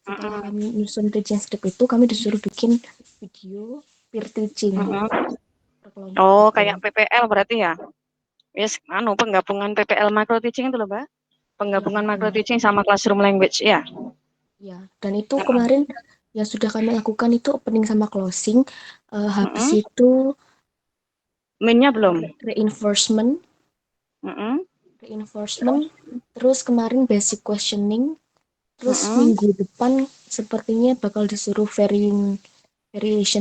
Setelah Mm-mm. kami nyusun teaching script itu, kami disuruh bikin video peer teaching Mm-mm. per kelompok Oh, gitu. kayak PPL berarti ya? Yes, penggabungan PPL micro teaching itu loh, Mbak. Ya, Penggabungan micro betul. teaching sama classroom language ya. Ya, dan itu Mm-mm. kemarin yang sudah kami lakukan itu opening sama closing. Habis Mm-mm. itu Minnya belum. reinforcement, Mm-mm. reinforcement, terus kemarin basic questioning, terus Mm-mm. minggu depan sepertinya bakal disuruh variation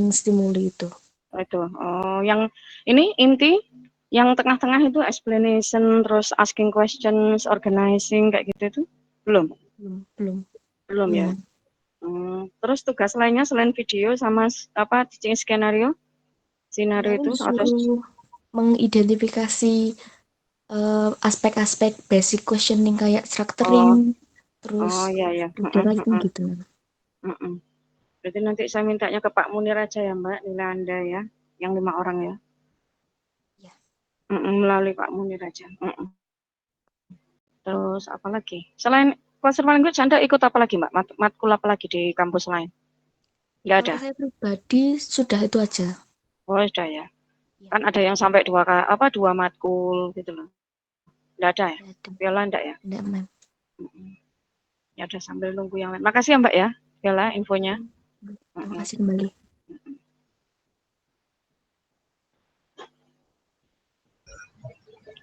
stimuli itu. Itu. Oh, yang ini inti, yang tengah-tengah itu explanation, terus asking questions, organizing kayak gitu itu belum, Belum, belum, belum ya. belum. Terus tugas lainnya selain video sama teaching skenario Kemarin itu atau disuruh mengidentifikasi aspek-aspek basic questioning kayak structuring, oh terus oh ya ya. reader writing gitu. Berarti nanti saya mintanya ke Pak Munir aja ya Mbak, nilai Anda ya, yang 5 orang ya. Ya. Melalui Pak Munir aja. Terus apa lagi? Selain classroom language, Anda ikut apa lagi Mbak? Matkul apa lagi di kampus lain? Nggak Kalau ada? saya pribadi sudah itu aja. Oh sudah ya. Ya, Kan ada yang sampai dua matkul gitu loh. Nggak ada ya? tidak ada. Viola enggak ya? Tidak, Ma'am. Ya udah sambil nunggu yang lain. Makasih ya Mbak ya, Viola infonya. Terima kasih kembali.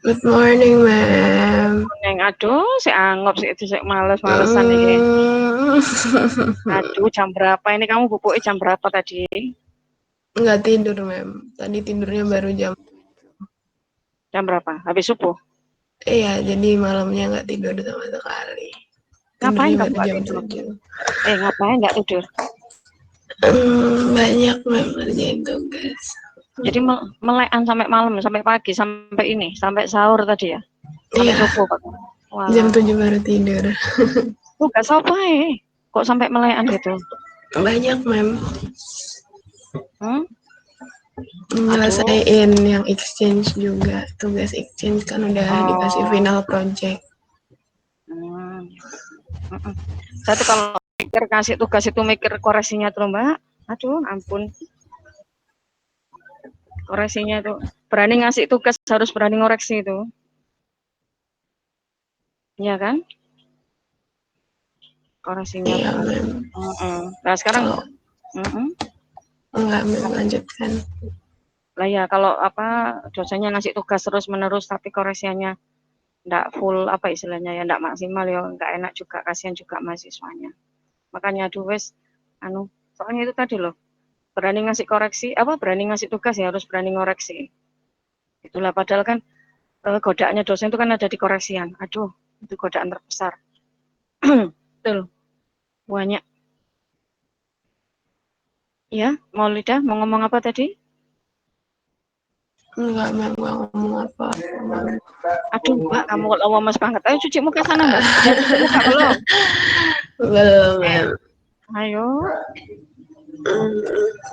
Good morning, ma'am. Neng aduh, si anggap sih itu saya males-malesan nih. Aduh, jam berapa ini kamu bubuknya jam berapa tadi? Nggak tidur, ma'am. Tadi tidurnya baru Jam berapa? Habis subuh. iya, jadi malamnya nggak tidur sama sekali. Ngapain Tidurnya kamu baru nggak jam tidur? 7. Ngapain nggak tidur? Banyak, ma'am, ngerjain tugas. Jadi melekan sampai malam, sampai pagi, sampai ini, sampai sahur tadi ya? Sampai Iya, subuh, Pak. jam Walah, 7 baru tidur. tugas apa ya? Kok sampai melekan gitu? Banyak, ma'am. Hmm? Aduh, Nyelesain yang exchange juga. Tugas exchange kan udah dikasih oh, final project. hmm. Mm-mm. Saya tuh kalau mikir kasih tugas itu mikir koreksinya tuh Mbak. Aduh, ampun. Koreksinya itu berani ngasih tugas harus berani ngoreksi itu. Iya kan? Koreksinya Iya, tuh. ma'am. Nah, sekarang Kalau enggak, ma'am, lanjutkan. lah ya kalau apa dosennya ngasih tugas terus menerus tapi koreksinya enggak full apa istilahnya ya enggak maksimal ya enggak enak juga kasihan juga mahasiswanya. Makanya aduh wes anu soalnya itu tadi loh berani ngasih koreksi apa berani ngasih tugas ya harus berani ngoreksi. Itulah padahal kan godaannya dosen itu kan ada di koreksian. Aduh, itu godaan terbesar. Betul, banyak. Ya, Maulida mau ngomong apa tadi? Enggak, ma'am, enggak ngomong apa. Aduh, Mbak, kamu kalau lemes banget. Ayo cuci muka sana, Mbak. Udah cuci muka belum? Belum, ma'am. Ayo,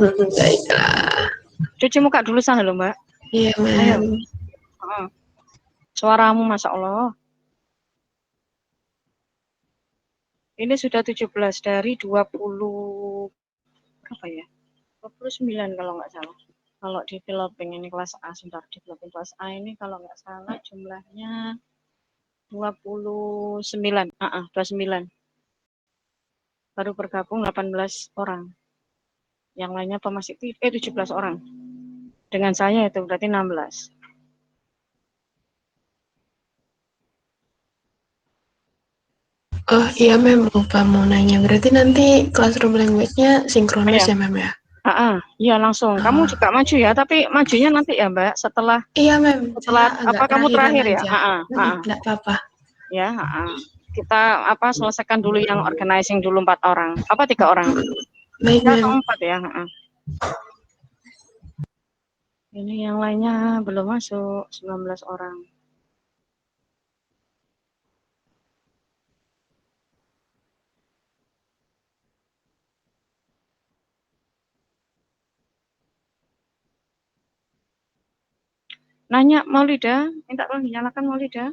Baiklah. cuci muka dulu sana loh, Mbak. Iya, Ayo. ma'am. Suaramu, Masya Allah. Ini sudah 17 dari 20, berapa ya? 29 kalau nggak salah. Kalau developing ini kelas A, sebentar. Developing kelas A ini kalau nggak salah jumlahnya 29. 29. Baru bergabung 18 orang. Yang lainnya apa masih 17 orang. Dengan saya itu berarti 16. Oh iya, ma'am, lupa mau nanya. Berarti nanti classroom language-nya sinkronus Ya, ya, ma'am ya? iya langsung. Kamu Oh, juga maju ya, tapi majunya nanti ya, Mbak, setelah iya, ma'am. setelah Saya agak apa kamu terakhiran terakhir ya? aja. Nggak apa-apa. Ya, kita apa selesaikan dulu yang organizing dulu 4 orang. Apa 3 orang? Baik, 3 atau ma'am. 4 ya? Ini yang lainnya belum masuk 19 orang. Nanya Maulida, minta tolong dinyalakan Maulida.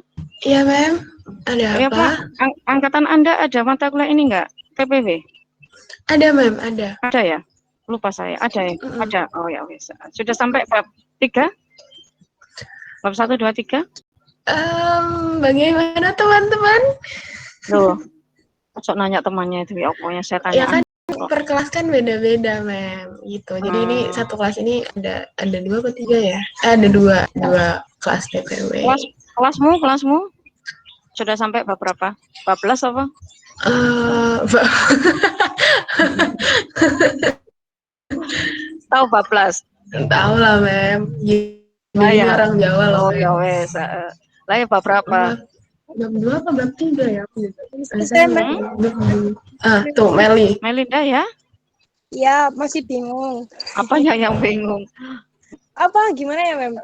Iya, ma'am. Ada Ya apa? Pak, angkatan Anda ada mata kuliah ini enggak? PPW? Ada, Mem, ada. Ada ya? Lupa saya. Ada ya? Mm-mm. Ada. Oh ya wes. Sudah sampai bab 3? Bab 1, 2, 3? Bagaimana teman-teman? Loh, sok nanya temannya itu ya pokoknya saya Ya tanya. kan per kelas kan beda-beda, Mem. Gitu. Jadi ini Hmm, satu kelas ini ada 2 atau 3 ya? Ada dua kelas TPW. kelasmu sudah sampai bab berapa? 14 apa? Eh, Tahu 14? tahu lah, Mem. Lah Gini ya. orang Jawa loh, Oh ya Mem. wes. Lah ya bab berapa? Bab 2 apa bab 3 ya? Aku juga. Saya Hmm? Tuh, Meli. Melinda ya? ya masih bingung. Apanya yang bingung? Apa gimana ya, Mem?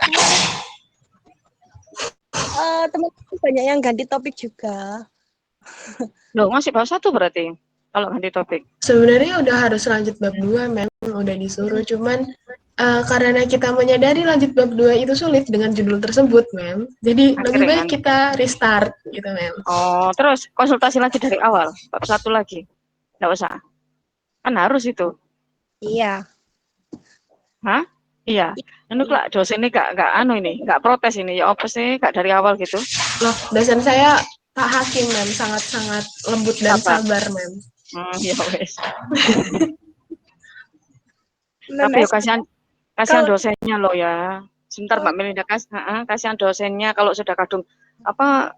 Teman-teman banyak yang ganti topik juga. Loh, masih bab 1 berarti kalau ganti topik. Sebenarnya udah harus lanjut bab 2, memang udah disuruh. Cuman karena kita menyadari lanjut bab 2 itu sulit dengan judul tersebut, Mem. Jadi lebih baik Akhirnya. kita restart gitu, Mem. Oh, terus konsultasi lagi dari awal, bab 1 lagi. Nggak usah. Kan harus itu. Iya. Hah? Iya. Ini kok dosen ini nggak anu ini, nggak protes ini. Ya apa sih, nggak dari awal gitu. Loh, dosen saya Pak Hakim, Mem. Sangat-sangat lembut dan Sabar. sabar, Mem. Ya wes. Mem, Tapi ya kasihan kalau dosennya loh ya. Sebentar Mbak Melinda, kasihan dosennya kalau sudah kadung apa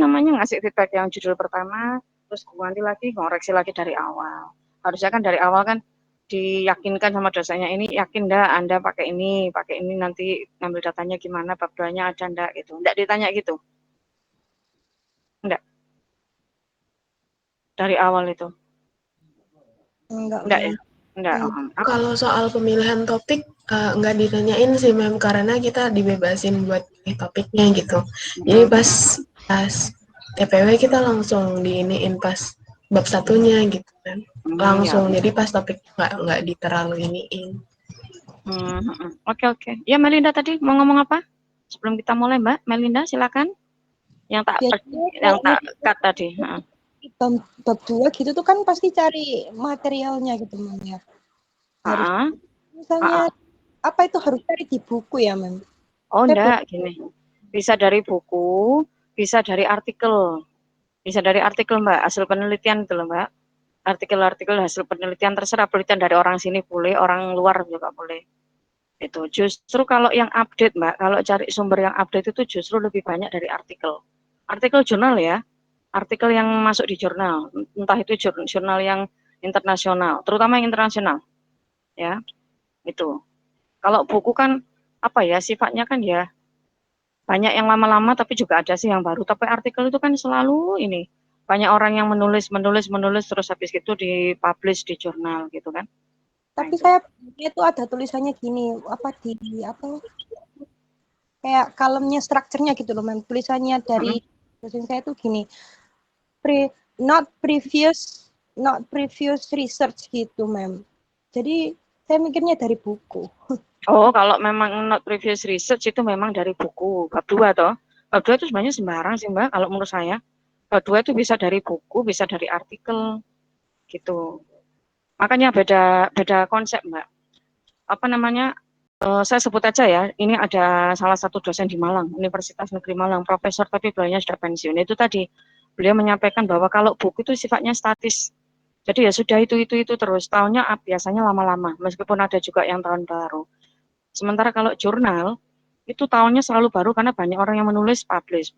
namanya ngasih feedback yang judul pertama, terus ganti lagi ngoreksi lagi dari awal. Harusnya kan dari awal kan diyakinkan sama dosennya, ini yakin ndak Anda pakai ini nanti ngambil datanya gimana, bab 2-nya ada ndak gitu. Ndak ditanya gitu. Ndak dari awal itu. enggak, Ndak ya? Mem. Ndak. Kalau soal pemilihan topik nggak ditanyain sih, Mem, karena kita dibebasin buat pilih topiknya gitu. Jadi pas TPW kita langsung diiniin pas bab satunya gitu kan. Ya. Langsung, jadi pas topik nggak terlalu iniin. Oke. Ya Melinda tadi mau ngomong apa? Sebelum kita mulai Mbak Melinda silakan. Yang tak cut tadi. Bab 2 gitu tuh kan pasti cari materialnya gitu, Mem, ya. Harus misalnya apa itu harus cari di buku ya, Mem? Oh enggak, gini. Bisa dari buku, bisa dari artikel. Bisa dari artikel Mbak, hasil penelitian itu loh Mbak. Artikel-artikel hasil penelitian terserah, penelitian dari orang sini boleh, orang luar juga boleh. Itu justru kalau yang update Mbak, kalau cari sumber yang update itu justru lebih banyak dari artikel. Artikel jurnal ya, artikel yang masuk di jurnal, entah itu jurnal yang internasional, terutama yang internasional, ya itu. Kalau buku kan apa ya sifatnya kan ya banyak yang lama-lama tapi juga ada sih yang baru. Tapi artikel itu kan selalu ini banyak orang yang menulis terus habis itu dipublish di jurnal gitu kan. Tapi saya itu ada tulisannya gini, kayak kalemnya strukturnya gitu loh, Mem. Tulisannya dari dosen saya tuh gini. Not previous research gitu, Mem. Jadi saya mikirnya dari buku. Oh, kalau memang not previous research itu memang dari buku bab 2 toh. Bab 2 itu sebenarnya sembarang sih Mbak kalau menurut saya. Bab 2 itu bisa dari buku, bisa dari artikel gitu. Makanya beda konsep Mbak. Apa namanya? Saya sebut aja ya, ini ada salah satu dosen di Malang, Universitas Negeri Malang, profesor tapi beliaunya sudah pensiun. Itu tadi beliau menyampaikan bahwa kalau buku itu sifatnya statis. Jadi ya sudah itu terus. Tahunnya biasanya lama-lama, meskipun ada juga yang tahun baru. Sementara kalau jurnal itu tahunnya selalu baru karena banyak orang yang menulis publish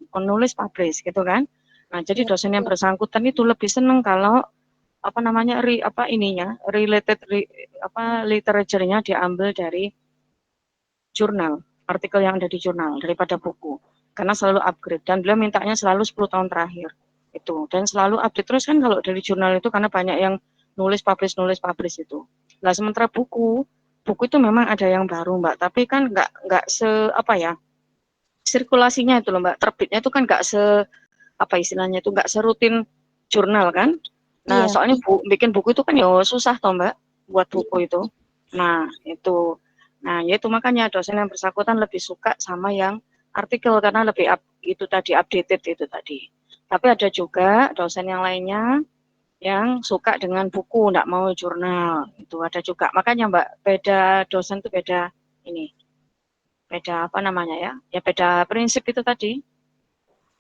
gitu kan. Nah, jadi dosen yang bersangkutan itu lebih senang kalau apa namanya literaturenya diambil dari jurnal, artikel yang ada di jurnal daripada buku. Karena selalu upgrade dan beliau mintanya selalu 10 tahun terakhir. Itu dan selalu update terus kan kalau dari jurnal itu karena banyak yang nulis publish itu. Nah, sementara buku itu memang ada yang baru Mbak, tapi kan nggak sirkulasinya itu loh Mbak, terbitnya itu kan nggak istilahnya itu nggak serutin jurnal kan. Nah, soalnya bikin buku itu kan ya susah toh Mbak, buat buku itu. Nah, itu. Nah, yaitu makanya dosen yang bersangkutan lebih suka sama yang artikel karena lebih itu tadi updated itu tadi. Tapi ada juga dosen yang lainnya yang suka dengan buku, enggak mau jurnal. Itu ada juga. Makanya Mbak, beda dosen tuh beda ini. Beda apa namanya ya? Ya beda prinsip itu tadi.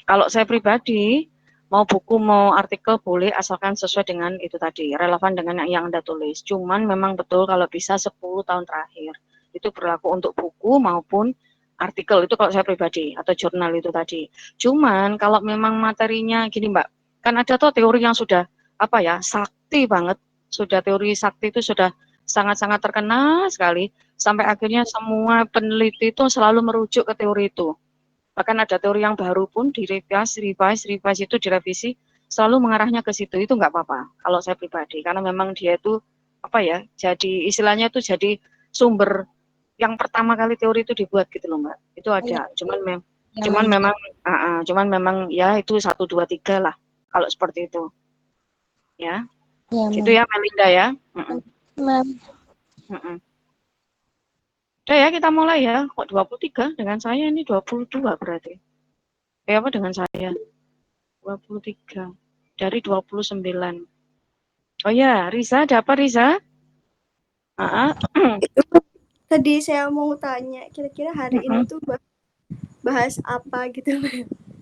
Kalau saya pribadi, mau buku, mau artikel boleh asalkan sesuai dengan itu tadi, relevan dengan yang Anda tulis. Cuman memang betul kalau bisa 10 tahun terakhir. Itu berlaku untuk buku maupun artikel, itu kalau saya pribadi, atau jurnal itu tadi. Cuman kalau memang materinya gini Mbak, kan ada tuh teori yang sudah, apa ya, sakti banget. Sudah teori sakti itu sudah sangat-sangat terkenal sekali, sampai akhirnya semua peneliti itu selalu merujuk ke teori itu. Bahkan ada teori yang baru pun revise itu direvisi, selalu mengarahnya ke situ, itu nggak apa-apa kalau saya pribadi. Karena memang dia itu, apa ya, jadi istilahnya itu jadi sumber yang pertama kali teori itu dibuat gitu loh Mbak. Itu Iya, ada, cuman zaman cuman memang ya itu 1, 2, 3 lah kalau seperti itu. Ya, ya, gitu Mem. ya Melinda ya. Mm-mm, Mem. mm-mm. Udah ya kita mulai ya. Kok 23 dengan saya ini 22 berarti. Apa dengan saya? 23 dari 29. Oh ya, Riza, ada apa Riza? Tadi saya mau tanya, kira-kira hari ini tuh bahas apa gitu.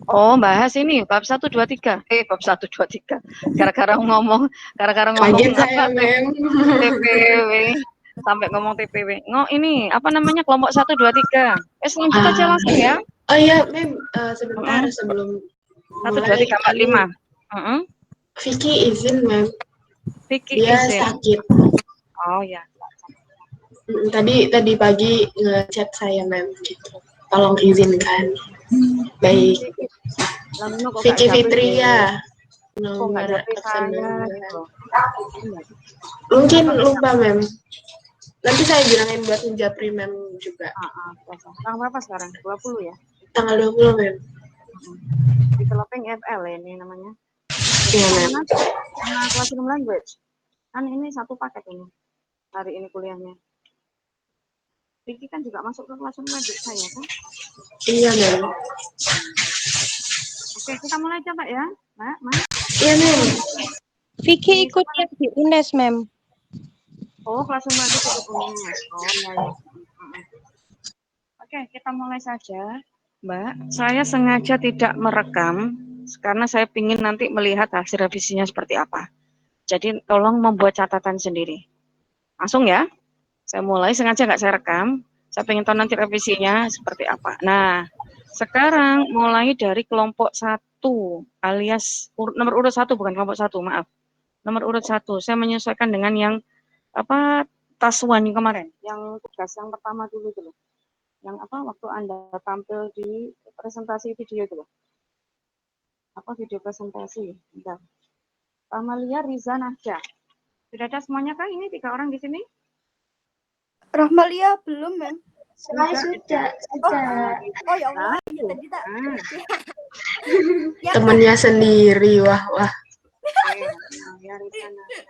Oh, bahas ini bab 1 2 3. Bab 1 2 3. Gara-gara ngomong Kaget saya, apa Mem. TPW sampai ngomong TPW. Ini apa namanya kelompok 1 2 3. Lanjut aja langsung ya. Oh iya, Mem, sebentar sebelum 1 2 mulai 3 4 ini 5. Vicky izin, Mem. Vicky Dia izin. sakit. Oh ya. Tadi pagi ngechat saya, Mem, gitu. Tolong izinkan. Baik. Vicky Fitria. Kok nggak Nomor japri absen saya 9. gitu. Mungkin lupa, Mem. Nanti saya bilangin buat menjapri, Mem, juga. Tanggal berapa sekarang? 20 ya? Tanggal 20, Mem. Developing FL ya ini namanya. Iya, Mem. Sama Classroom Language. Kan ini satu paket ini. Hari ini kuliahnya. Vicky kan juga masuk ke Classroom Language saya kan? Iya, Mem. Oke, kita mulai coba ya, Mbak, Mas. Iya, Mem. Vicky ikut yang di UNES, Mem. Oh, Classroom Language ikut UNES. Oh, iya, ya. Oke, kita mulai saja. Mbak, saya sengaja tidak merekam karena saya ingin nanti melihat hasil revisinya seperti apa. Jadi tolong membuat catatan sendiri. Langsung ya. Saya mulai, sengaja nggak saya rekam. Saya ingin tahu nanti revisinya seperti apa. Nah, sekarang mulai dari kelompok 1 alias nomor urut 1, bukan kelompok 1, maaf. Nomor urut 1, saya menyesuaikan dengan yang task 1 kemarin, yang tugas yang pertama dulu itu loh. Yang waktu Anda tampil di presentasi video itu loh. Video presentasi. Bentar. Rahmalia, Riza, Najah. Sudah ada semuanya kah ini 3 orang di sini? Rahmalia belum, Mem. Saya sudah. Oh ya Allah, ya tadi tak. Ya, Temennya sendiri, wah. Ya, Riza, Najah.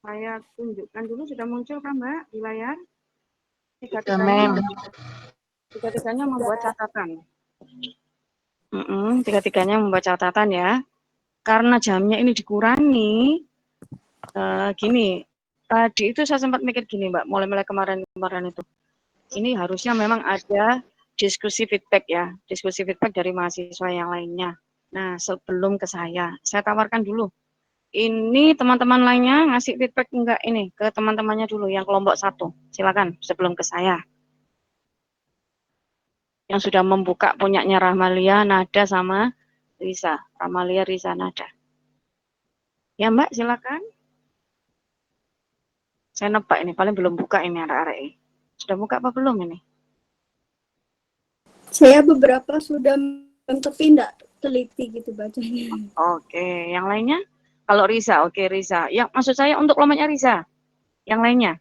Saya tunjukkan dulu, sudah muncul kan Mbak di layar? Tiga-tiganya membuat catatan. Tiga-tiganya membuat catatan ya. Karena jamnya ini dikurangi, gini, tadi itu saya sempat mikir gini Mbak, mulai kemarin itu. Ini harusnya memang ada diskusi feedback ya, diskusi feedback dari mahasiswa yang lainnya. Nah, sebelum ke saya tawarkan dulu. Ini teman-teman lainnya ngasih feedback enggak ini ke teman-temannya dulu yang kelompok 1. Silakan sebelum ke saya. Yang sudah membuka punyanya Rahmalia, Nada sama Riza. Rahmalia, Riza, Nada. Ya Mbak, silakan. Saya nebak ini, paling belum buka ini arek-arek. Sudah buka apa belum ini? Saya beberapa sudah, tapi enggak teliti gitu bacanya. Oke, yang lainnya? Kalau Riza, oke Riza. Yang maksud saya untuk kelompoknya Riza. Yang lainnya?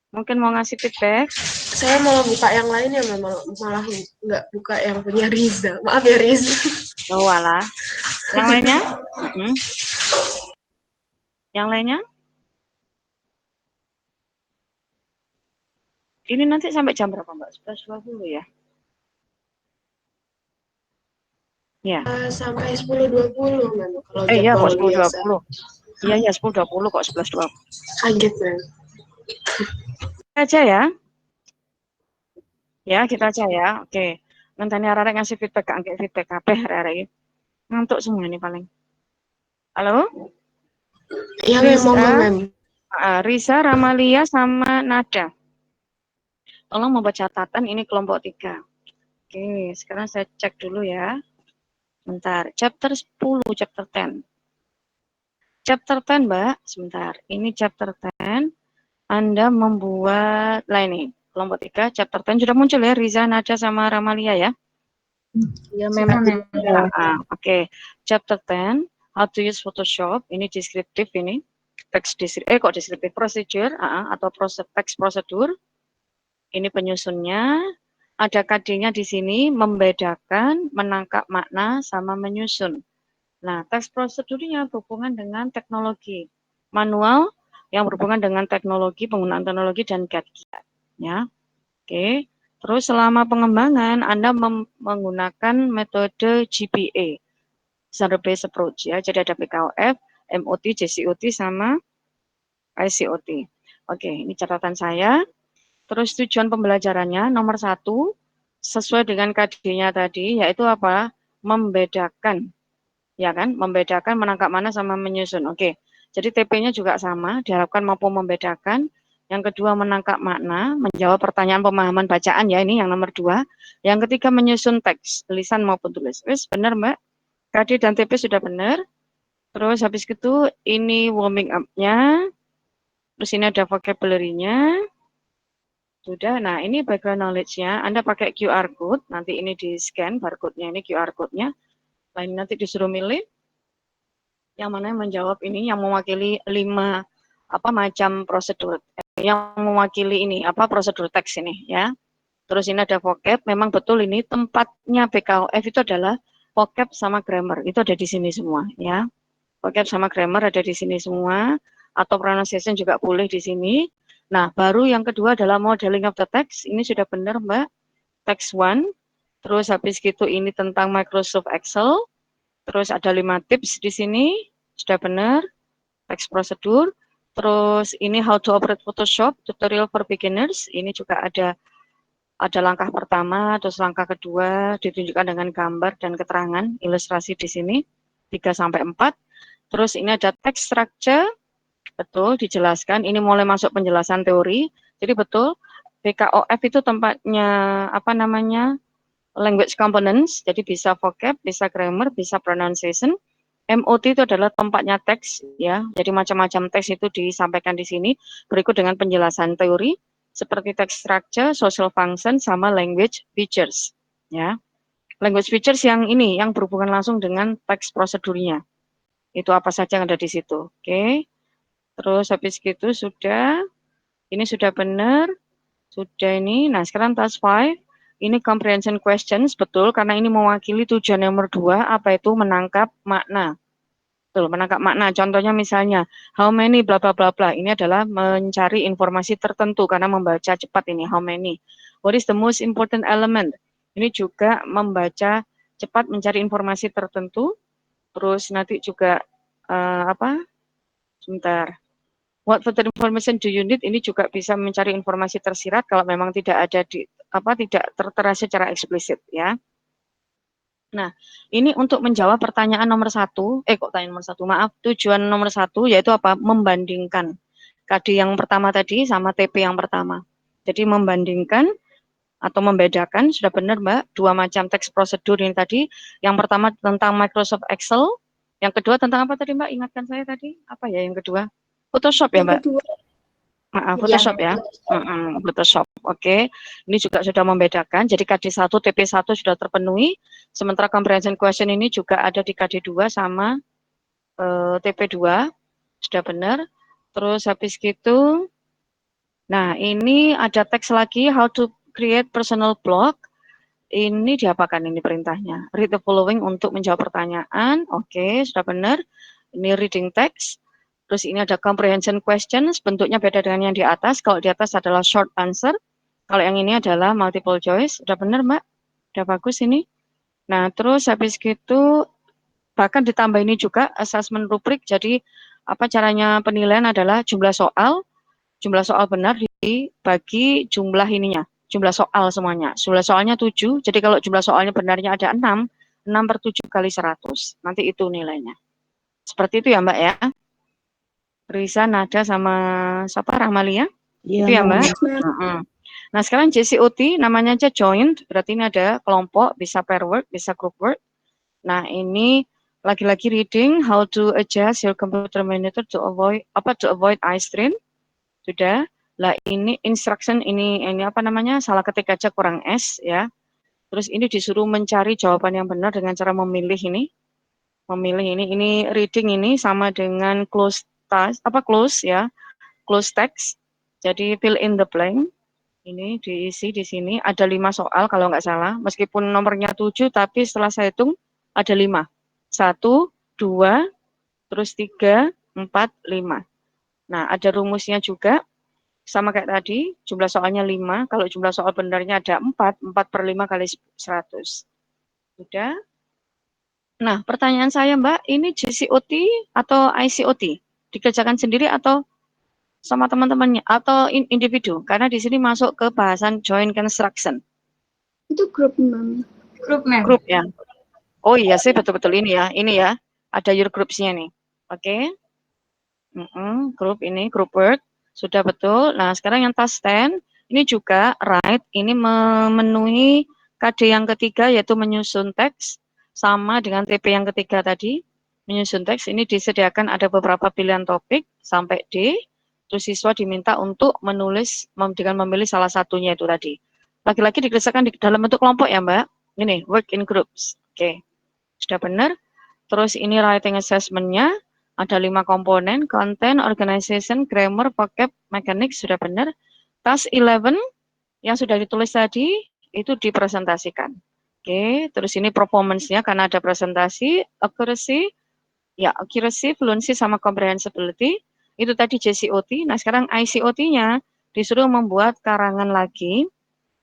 Mungkin mau ngasih feedback? Saya mau buka yang lain ya, malah nggak buka yang punya Riza. Maaf ya, Riza. Oh, walah. Yang lainnya? Yang lainnya? Ini nanti sampai jam berapa Mbak? 11.20 ya? Ya. Sampai 10.20 Mem, kalau Iya kok jadwal biasa. 10.20. Iya 10.20 kok 11.20. Kaget Mem. Aja ya. Ya, kita aja ya. Oke. Ngenteni arek ngasih feedback, angke feedback kabeh arek-arek. Ngantuk semua ini paling. Halo? Iya Mem, monggo Mem. Risa, Ramalia, sama Nada. Tolong membuat catatan, ini kelompok 3. Oke, sekarang saya cek dulu ya. Bentar, chapter 10, chapter 10. Chapter 10, Mbak. Sebentar, ini chapter 10. Anda membuat, ini, kelompok 3, chapter 10. Sudah muncul ya, Riza, Nada, sama Ramalia ya? Ya memang ya. Oke. Chapter 10, how to use Photoshop. Ini deskriptif ini. Text deskriptif procedure atau text prosedur. Ini penyusunnya. Ada KD-nya di sini membedakan, menangkap makna sama menyusun. Nah, text prosedurnya berhubungan dengan teknologi. Manual yang berhubungan dengan teknologi, penggunaan teknologi dan kiat-kiat. Ya. Oke. Terus selama pengembangan Anda menggunakan metode GPA, Standard Based Approach ya. Jadi ada PKOF, MOT, JCOT sama ICOT. Oke, ini catatan saya. Terus tujuan pembelajarannya nomor 1 sesuai dengan KD-nya tadi yaitu apa? Membedakan. Ya kan? Membedakan, menangkap mana sama menyusun. Oke. Jadi TP-nya juga sama, diharapkan mampu membedakan. Yang kedua menangkap makna, menjawab pertanyaan pemahaman bacaan ya, ini yang nomor 2. Yang ketiga menyusun teks, tulisan maupun tulis. Wis benar Mbak? KD dan TP sudah benar. Terus habis itu ini warming up-nya. Terus ini ada vocabulary-nya. Sudah, nah ini background knowledge-nya. Anda pakai QR code, nanti ini di-scan barcode-nya, ini QR code-nya. Lain nanti disuruh milih yang mana yang menjawab ini, yang mewakili 5 macam prosedur. Yang mewakili ini, prosedur teks ini ya. Terus ini ada vocab, memang betul ini tempatnya PKOF itu adalah vocab sama grammar, itu ada di sini semua ya. Vocab sama grammar ada di sini semua, atau pronunciation juga boleh di sini. Nah, baru yang kedua adalah modeling of the text, ini sudah benar Mbak, text 1. Terus habis gitu ini tentang Microsoft Excel, terus ada 5 tips di sini, sudah benar, text prosedur. Terus ini how to operate Photoshop, tutorial for beginners, ini juga ada langkah pertama, terus langkah kedua ditunjukkan dengan gambar dan keterangan ilustrasi di sini 3 sampai 4. Terus ini ada text structure, betul dijelaskan. Ini mulai masuk penjelasan teori. Jadi betul PKOF itu tempatnya language components. Jadi bisa vocab, bisa grammar, bisa pronunciation. MOT itu adalah tempatnya teks ya. Jadi macam-macam teks itu disampaikan di sini berikut dengan penjelasan teori seperti text structure, social function sama language features ya. Language features yang ini yang berhubungan langsung dengan teks prosedurnya. Itu apa saja yang ada di situ. Oke. Terus habis gitu sudah ini sudah benar. Sudah ini. Nah, sekarang task 5 ini comprehension questions, betul, karena ini mewakili tujuan nomor 2, apa itu menangkap makna. Betul, menangkap makna. Contohnya misalnya, how many bla bla bla bla. Ini adalah mencari informasi tertentu karena membaca cepat ini, how many. What is the most important element? Ini juga membaca cepat mencari informasi tertentu. Terus nanti juga sebentar. What further information do you need? Ini juga bisa mencari informasi tersirat kalau memang tidak ada tidak tertera secara eksplisit ya. Nah, ini untuk menjawab pertanyaan nomor 1, tujuan nomor 1 yaitu apa? Membandingkan KD yang pertama tadi sama TP yang pertama. Jadi membandingkan atau membedakan, sudah benar Mbak, 2 macam teks prosedur ini tadi. Yang pertama tentang Microsoft Excel, yang kedua tentang apa tadi Mbak? Ingatkan saya tadi, apa ya yang kedua? Photoshop ya Mbak? Photoshop ya. Photoshop. Oke. Ini juga sudah membedakan. Jadi KD1, TP1 sudah terpenuhi. Sementara comprehension question ini juga ada di KD2 sama TP2. Sudah benar. Terus habis gitu. Nah, ini ada teks lagi how to create personal blog. Ini diapakan ini perintahnya? Read the following untuk menjawab pertanyaan. Oke, sudah benar. Ini reading text. Terus ini ada comprehension questions, bentuknya beda dengan yang di atas. Kalau di atas adalah short answer. Kalau yang ini adalah multiple choice. Sudah benar, Mbak? Sudah bagus ini? Nah, terus habis gitu bahkan ditambah ini juga assessment rubrik. Jadi apa caranya penilaian adalah jumlah soal benar dibagi jumlah ininya, jumlah soal semuanya. Jumlah soalnya 7, jadi kalau jumlah soalnya benarnya ada 6 per 7 kali 100. Nanti itu nilainya. Seperti itu ya, Mbak ya. Risa, Nada, sama siapa? Rahmalia? Iya, Itu ya, Mbak? Ma'am. Nah, sekarang JCOT namanya aja joint, berarti ini ada kelompok, bisa pair work, bisa group work. Nah, ini lagi-lagi reading how to adjust your computer monitor to avoid eye strain. Sudah. Lah ini instruction ini apa namanya? Salah ketik aja kurang S ya. Terus ini disuruh mencari jawaban yang benar dengan cara memilih ini. Memilih ini reading ini sama dengan close ya. Close text. Jadi fill in the blank. Ini diisi di sini ada 5 soal kalau nggak salah. Meskipun nomornya 7 tapi setelah saya hitung ada 5. 1, 2, terus 3, 4, 5. Nah, ada rumusnya juga. Sama kayak tadi, jumlah soalnya 5. Kalau jumlah soal benarnya ada 4 per 5 kali 100. Sudah? Nah, pertanyaan saya Mbak, ini JCOT atau ICOT? Dikerjakan sendiri atau sama teman-temannya atau individu? Karena di sini masuk ke bahasan joint construction. Itu grup, Ma'am. Grup ya. Oh iya sih betul-betul ini ya. Ini ya. Ada your groups-nya nih. Oke. Grup ini, group work. Sudah betul. Nah, sekarang yang task 10. Ini juga right. Ini memenuhi KD yang ketiga yaitu menyusun teks. Sama dengan TP yang ketiga tadi. Menyusun teks. Ini disediakan ada beberapa pilihan topik sampai D. Terus siswa diminta untuk menulis dengan memilih salah satunya itu tadi. Lagi-lagi dikerjakan di dalam bentuk kelompok ya Mbak. Ini work in groups. Oke. Sudah benar. Terus ini writing assessment-nya. Ada 5 komponen, content, organization, grammar, vocab, mechanics, sudah benar. Task 11 yang sudah ditulis tadi, itu dipresentasikan. Oke, terus ini performance-nya karena ada presentasi, accuracy, fluency, sama comprehensibility. Itu tadi JCOT. Nah, sekarang ICOT-nya disuruh membuat karangan lagi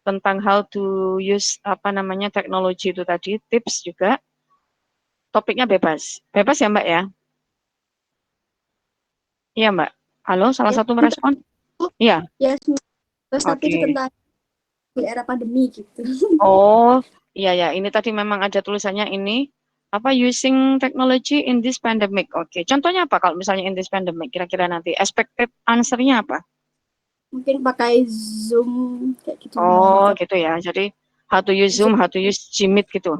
tentang how to use teknologi itu tadi, tips juga. Topiknya bebas. Bebas ya, Mbak ya? Iya, Mbak. Halo, salah satu merespon? Iya. Ya, terus tapi itu Oke. tentang di era pandemi gitu. Oh, iya ya. Ini tadi memang ada tulisannya ini using technology in this pandemic. Oke. Contohnya apa kalau misalnya in this pandemic? Kira-kira nanti expected answer-nya apa? Mungkin pakai Zoom kayak gitu. Oh, gitu ya. Jadi how to use Zoom, how to use Jimit gitu.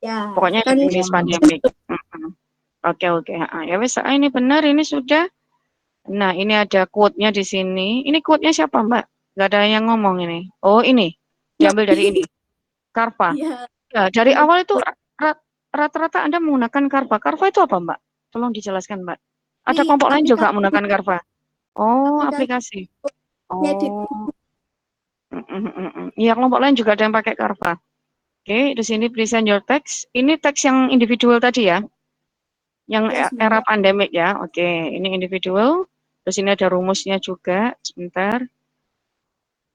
Ya, Pokoknya kan in this pandemic. Oke. Ya wes, ini benar, ini sudah. Nah, ini ada quote-nya di sini. Ini quote-nya siapa, Mbak? Nggak ada yang ngomong ini. Oh, ini. Diambil dari ini. Carva. ya, Ya, dari awal itu rata-rata Anda menggunakan Carva. Carva itu apa, Mbak? Tolong dijelaskan, Mbak. Ada kelompok lain juga menggunakan Carva. Oh, aplikasi. ngedit. Oh. Iya, kelompok lain juga ada yang pakai Carva. Oke, di sini present your text. Ini teks yang individual tadi ya. Yang era pandemik ya. Oke, ini individual. Terus ini ada rumusnya juga. Sebentar.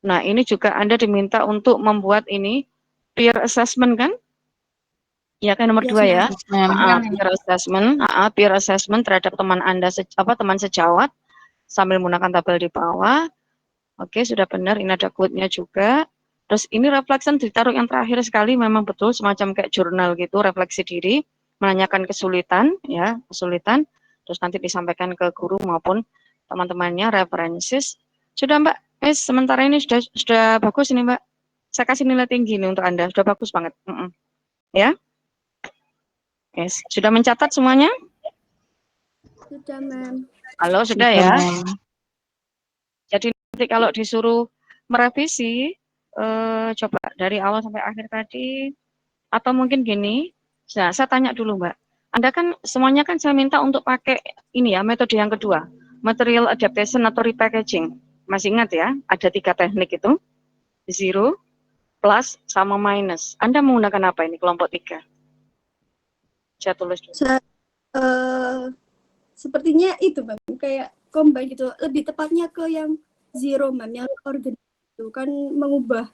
Nah, ini juga Anda diminta untuk membuat ini peer assessment kan? Ya kan nomor 2 ya. Peer assessment terhadap teman Anda teman sejawat sambil menggunakan tabel di bawah. Oke, sudah benar. Ini ada quote-nya juga. Terus ini reflection ditaruh yang terakhir sekali, memang betul semacam kayak jurnal gitu, refleksi diri, menanyakan kesulitan, terus nanti disampaikan ke guru maupun teman-temannya, references. Sudah Mbak, sementara ini sudah bagus ini Mbak. Saya kasih nilai tinggi nih untuk Anda, sudah bagus banget. Ya. Sudah mencatat semuanya? Sudah, Ma'am. Halo, sudah ya? Jadi nanti kalau disuruh merevisi, coba dari awal sampai akhir tadi, atau mungkin gini, nah, saya tanya dulu Mbak, Anda kan semuanya kan saya minta untuk pakai ini ya, metode yang kedua, material adaptation atau repackaging. Masih ingat ya, ada 3 teknik itu, zero, plus, sama minus. Anda menggunakan apa ini kelompok 3? Saya tulis dulu. Sepertinya itu, Ma'am, kayak combine gitu. Lebih tepatnya ke yang zero, Ma'am, yang organ itu kan mengubah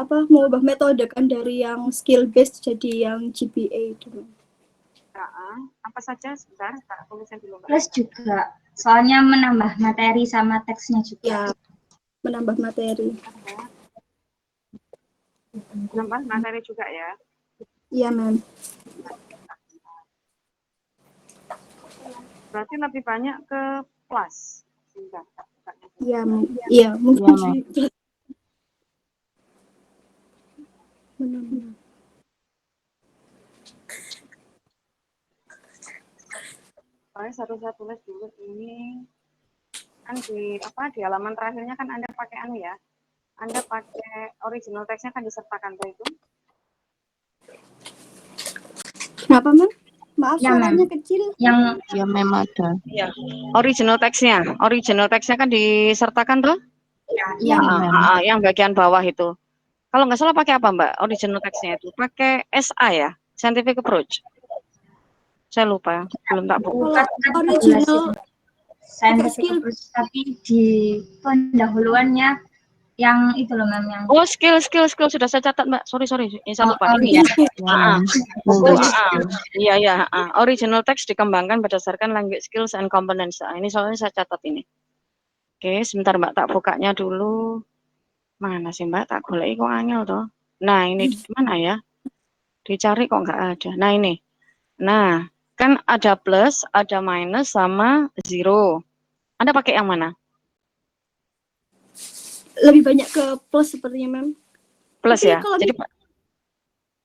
mengubah metode kan dari yang skill based jadi yang GPA itu. Apa saja sebentar, tak tulisnya dulu. Plus juga, soalnya menambah materi sama teksnya juga. Ya, menambah materi. Menambah materi juga ya. Iya, Mem. Berarti lebih banyak ke plus. Iya, iya, mungkin sih. Saya tulis dulu ini kan di halaman terakhirnya kan Anda pakai ya. Anda pakai original teksnya kan disertakan tuh itu. Kenapa, Mem? Maaf, Ya, suaranya Mem. kecil. Yang Ya memang ada. Iya. Original teksnya kan disertakan tuh? yang Yang bagian bawah itu. Kalau nggak salah pakai apa Mbak? Original teksnya itu pakai SA ya, Scientific Approach. Saya lupa, belum tak buka. Original scientific approach, tapi di pendahuluannya yang itu loh Mem, yang Oh, skill sudah saya catat Mbak. Sorry, saya lupa. Ini ya. Iya. Original text dikembangkan berdasarkan language skills and components. Ini soalnya saya catat ini. Oke, sebentar Mbak, tak bukanya dulu. Mana sih Mbak? Tak goleki kok angel toh. Nah, ini di mana ya? Dicari kok nggak ada. Nah, ini. Nah, kan ada plus, ada minus, sama zero. Anda pakai yang mana? Lebih banyak ke plus sepertinya, Mem. Plus Tapi ya? Jadi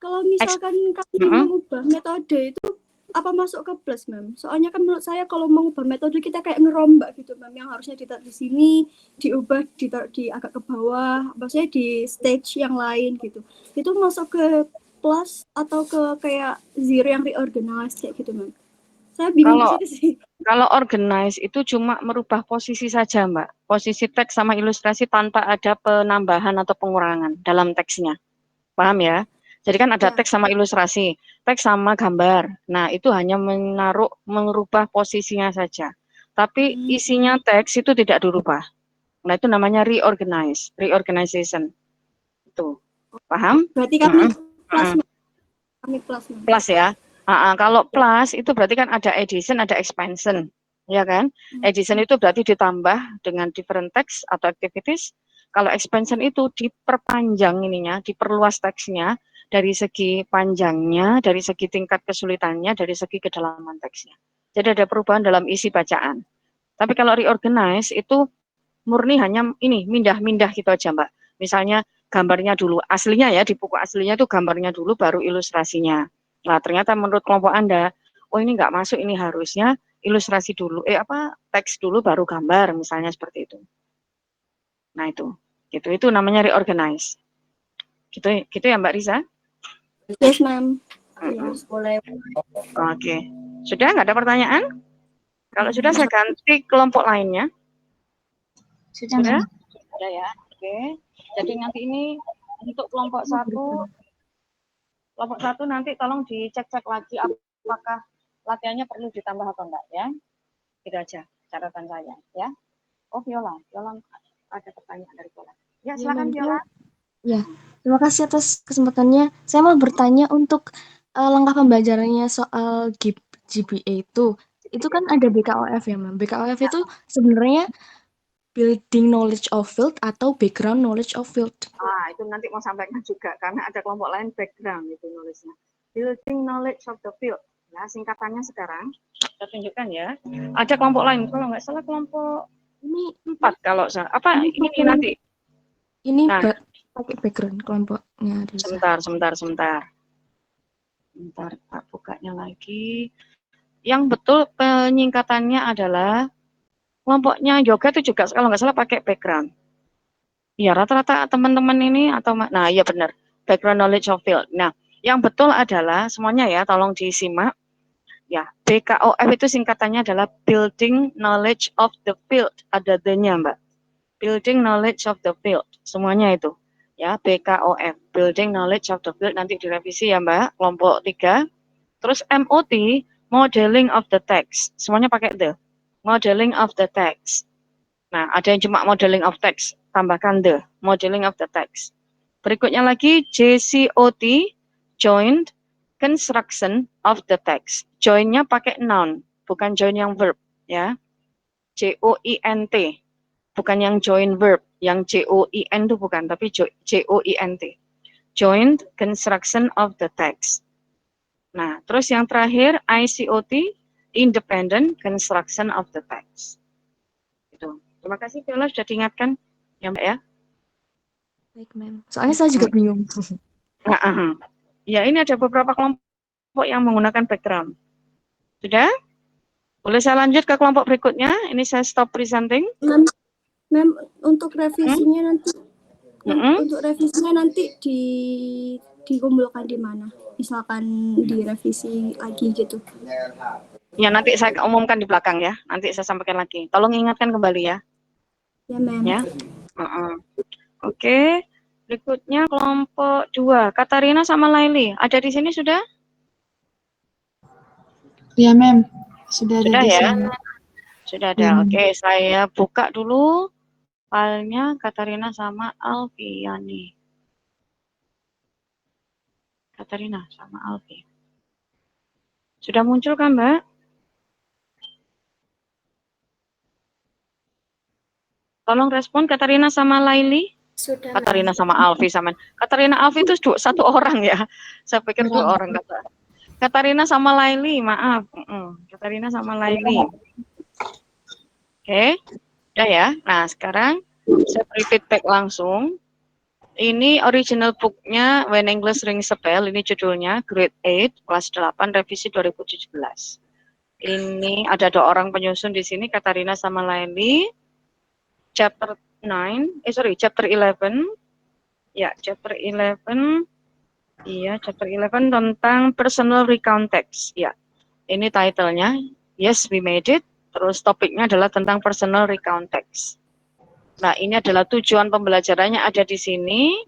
kalau misalkan kami mengubah metode itu apa masuk ke plus, Mem? Soalnya kan menurut saya kalau mengubah metode kita kayak ngerombak gitu, Mem. Yang harusnya ditaruh di sini, diubah ditaruh di agak ke bawah, maksudnya di stage yang lain gitu. Itu masuk ke plus atau ke kayak zero yang reorganize kayak gitu, Mem. Saya bingung di situ sih. Kalau organize itu cuma merubah posisi saja, Mbak. Posisi teks sama ilustrasi tanpa ada penambahan atau pengurangan dalam teksnya. Paham ya? Jadi kan ada teks sama ilustrasi, teks sama gambar. Nah, itu hanya merubah posisinya saja. Tapi isinya teks itu tidak dirubah. Nah, itu namanya reorganization. Itu. Paham? Berarti kami plus. Plus ya. Kalau plus itu berarti kan ada addition, ada expansion, ya kan? Addition itu berarti ditambah dengan different text atau activities. Kalau expansion itu diperpanjang ininya, diperluas teksnya dari segi panjangnya, dari segi tingkat kesulitannya, dari segi kedalaman teksnya. Jadi ada perubahan dalam isi bacaan. Tapi kalau reorganize itu murni hanya ini mindah-mindah gitu aja Mbak. Misalnya gambarnya dulu, aslinya ya di buku aslinya itu gambarnya dulu baru ilustrasinya. Nah, ternyata menurut kelompok Anda, oh ini nggak masuk, ini harusnya ilustrasi dulu, teks dulu baru gambar, misalnya seperti itu. Nah itu namanya reorganize. Gitu ya Mbak Risa? Yes, Ma'am. Yes, boleh. Oke. Sudah nggak ada pertanyaan? Kalau sudah saya ganti kelompok lainnya. Sudah? Sudah ya. Oke. Jadi nanti ini untuk kelompok satu nanti tolong dicek-cek lagi apakah latihannya perlu ditambah atau enggak ya. Itu aja catatan saya ya. Oh Viola ada pertanyaan dari Viola. Ya silakan Viola. Ya, terima kasih atas kesempatannya. Saya mau bertanya untuk langkah pembelajarannya soal GPA itu kan ada BKOF ya, Ma'am. BKOF itu sebenarnya building knowledge of field atau background knowledge of field. Itu nanti mau sampaikan juga karena ada kelompok lain background itu nulisnya. Building knowledge of the field. Ya, singkatannya sekarang saya tunjukkan ya. Ada kelompok lain, kalau nggak salah kelompok ini 4 kalau saya. Apa ini nanti? Ini pakai background kelompoknya. Sebentar, tak bukanya lagi. Yang betul penyingkatannya adalah kelompoknya yoga itu juga kalau nggak salah pakai background. Ya rata-rata teman-teman ini nah iya benar, background knowledge of field. Nah yang betul adalah semuanya ya, tolong disimak. Ya, BKOF itu singkatannya adalah Building Knowledge of the Field. Ada the-nya Mbak. Building Knowledge of the Field. Semuanya itu. Ya, BKOF. Building Knowledge of the Field. Nanti direvisi ya Mbak. Kelompok 3. Terus MOT, Modeling of the Text. Semuanya pakai the. Modeling of the Text. Nah, ada yang cuma Modeling of Text. Tambahkan the. Modeling of the Text. Berikutnya lagi JCOT, joint construction of the text. Join-nya pakai noun, bukan join yang verb ya. JOINT, bukan yang join verb, yang JOIN itu bukan, tapi JOINT. Joint construction of the text. Nah, terus yang terakhir ICOT, independent construction of the text. Itu. Terima kasih Viola sudah diingatkan ya Mbak ya. Baik, Mem. Soalnya saya juga bingung. Ya, ini ada beberapa kelompok yang menggunakan background. Sudah? Boleh saya lanjut ke kelompok berikutnya? Ini saya stop presenting. Mem, untuk revisinya nanti untuk revisinya nanti dikumpulkan di mana? Misalkan direvisi lagi gitu. Ya, nanti saya umumkan di belakang ya. Nanti saya sampaikan lagi. Tolong ingatkan kembali ya. Ya, Mem. Ya. Oke. Berikutnya kelompok 2. Katarina sama Laili. Ada di sini sudah? Ya, Mem. Sudah ada di ya? sini. Sudah ada. Oke, saya buka dulu filenya Katarina sama Alfiani. Katarina sama Alfi. Sudah muncul kan, Mbak? Tolong respon Katarina sama Laili. Sudah. Katarina sama Alfi sama. Katarina Alfi itu satu orang ya. Saya pikir 2 orang kata. Katarina sama Laili, maaf. Katarina sama Laili. Oke. Udah ya. Nah, sekarang saya beri feedback langsung. Ini original book-nya When English Rings a Bell, ini judulnya Grade 8, kelas 8, revisi 2017. Ini ada 2 orang penyusun di sini, Katarina sama Laili. Chapter 11. Ya, chapter 11. Iya, chapter 11 tentang personal recount text. Ya, ini title-nya. Yes, we made it. Terus topiknya adalah tentang personal recount text. Nah, ini adalah tujuan pembelajarannya ada di sini.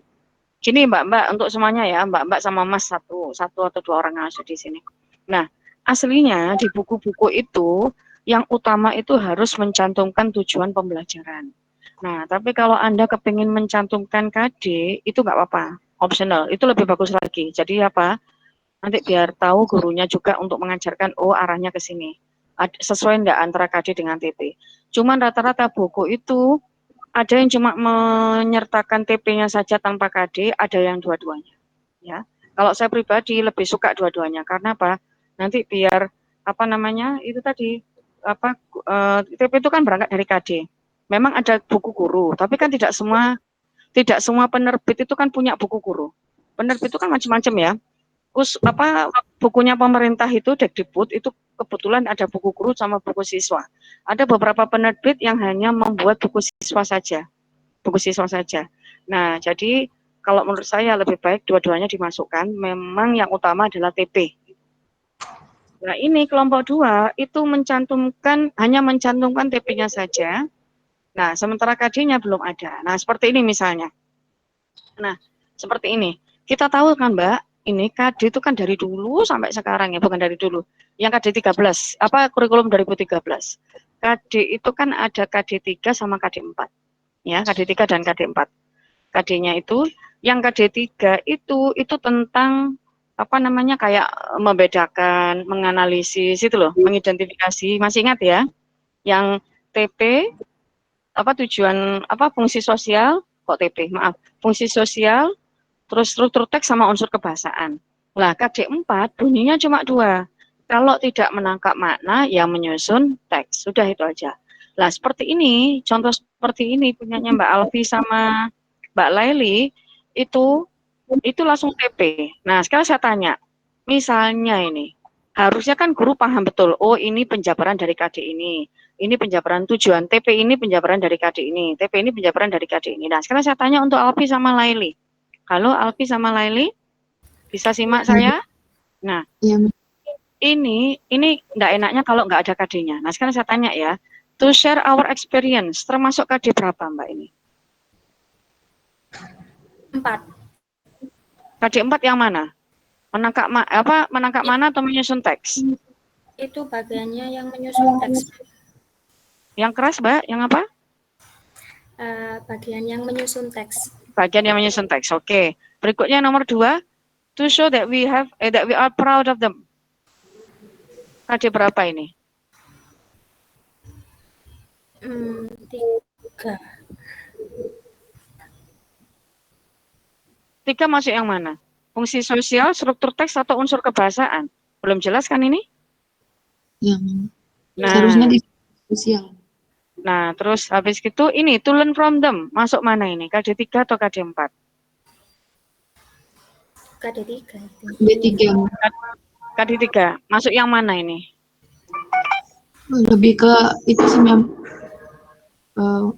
Gini Mbak-mbak, untuk semuanya ya, Mbak-mbak sama Mas satu atau 2 orang yang ada di sini. Nah, aslinya di buku-buku itu, yang utama itu harus mencantumkan tujuan pembelajaran. Nah, tapi kalau Anda kepingin mencantumkan KD, itu nggak apa-apa, optional, itu lebih bagus lagi. Jadi apa? Nanti biar tahu gurunya juga untuk mengajarkan, oh arahnya ke sini. Sesuai enggak antara KD dengan TP. Cuman rata-rata buku itu, ada yang cuma menyertakan TP-nya saja tanpa KD, ada yang dua-duanya. Ya, kalau saya pribadi lebih suka dua-duanya, karena apa? Nanti biar, itu tadi, TP itu kan berangkat dari KD. Memang ada buku guru, tapi kan tidak semua penerbit itu kan punya buku guru. Penerbit itu kan macam-macam ya. Bukunya pemerintah itu Dikdikbud itu kebetulan ada buku guru sama buku siswa. Ada beberapa penerbit yang hanya membuat buku siswa saja. Nah, jadi kalau menurut saya lebih baik dua-duanya dimasukkan. Memang yang utama adalah TP. Nah, ini kelompok 2 itu hanya mencantumkan TP-nya saja. Nah, sementara KD-nya belum ada. Nah, seperti ini misalnya. Nah, seperti ini. Kita tahu kan, Mbak, ini KD itu kan dari dulu sampai sekarang ya, bukan dari dulu. Yang KD 13, kurikulum 2013. KD itu kan ada KD 3 sama KD 4. Ya, KD 3 dan KD 4. KD-nya itu, yang KD 3 itu tentang kayak membedakan, menganalisis itu loh, mengidentifikasi. Masih ingat ya? Yang TP tujuan fungsi sosial, fungsi sosial, terus struktur teks sama unsur kebahasaan. Lah, KD 4 bunyinya cuma 2. Kalau tidak menangkap makna, ya menyusun teks. Sudah itu aja. Lah, seperti ini, contoh seperti ini punyanya Mbak Alfi sama Mbak Laili, itu langsung TP. Nah, sekarang saya tanya, misalnya ini, harusnya kan guru paham betul, oh ini penjabaran dari KD ini penjabaran tujuan, TP ini penjabaran dari KD ini, TP ini penjabaran dari KD ini. Nah, sekarang saya tanya untuk Alfi sama Laili. Halo Alfi sama Laili, bisa simak saya? Nah, ini enggak enaknya kalau enggak ada KD-nya. Nah, sekarang saya tanya ya, to share our experience, termasuk KD berapa Mbak ini? 4. KD 4 yang mana? Menangkap mana atau menyusun teks? Itu bagiannya yang menyusun teks. Yang keras, Mbak? Yang apa? Bagian yang menyusun teks. bagian yang menyusun teks. Oke. Berikutnya nomor 2, to show that we are proud of them. KD berapa ini? 3. 3 masuk yang mana? Fungsi sosial, struktur teks, atau unsur kebahasaan? Belum jelas kan ini? Ya, Nah, seharusnya di sosial. nah, terus habis itu ini to learn from them. Masuk mana ini? KD 3 atau KD 4? KD 3. D3. KD 3. Masuk yang mana ini? Lebih ke itu sih, Mem.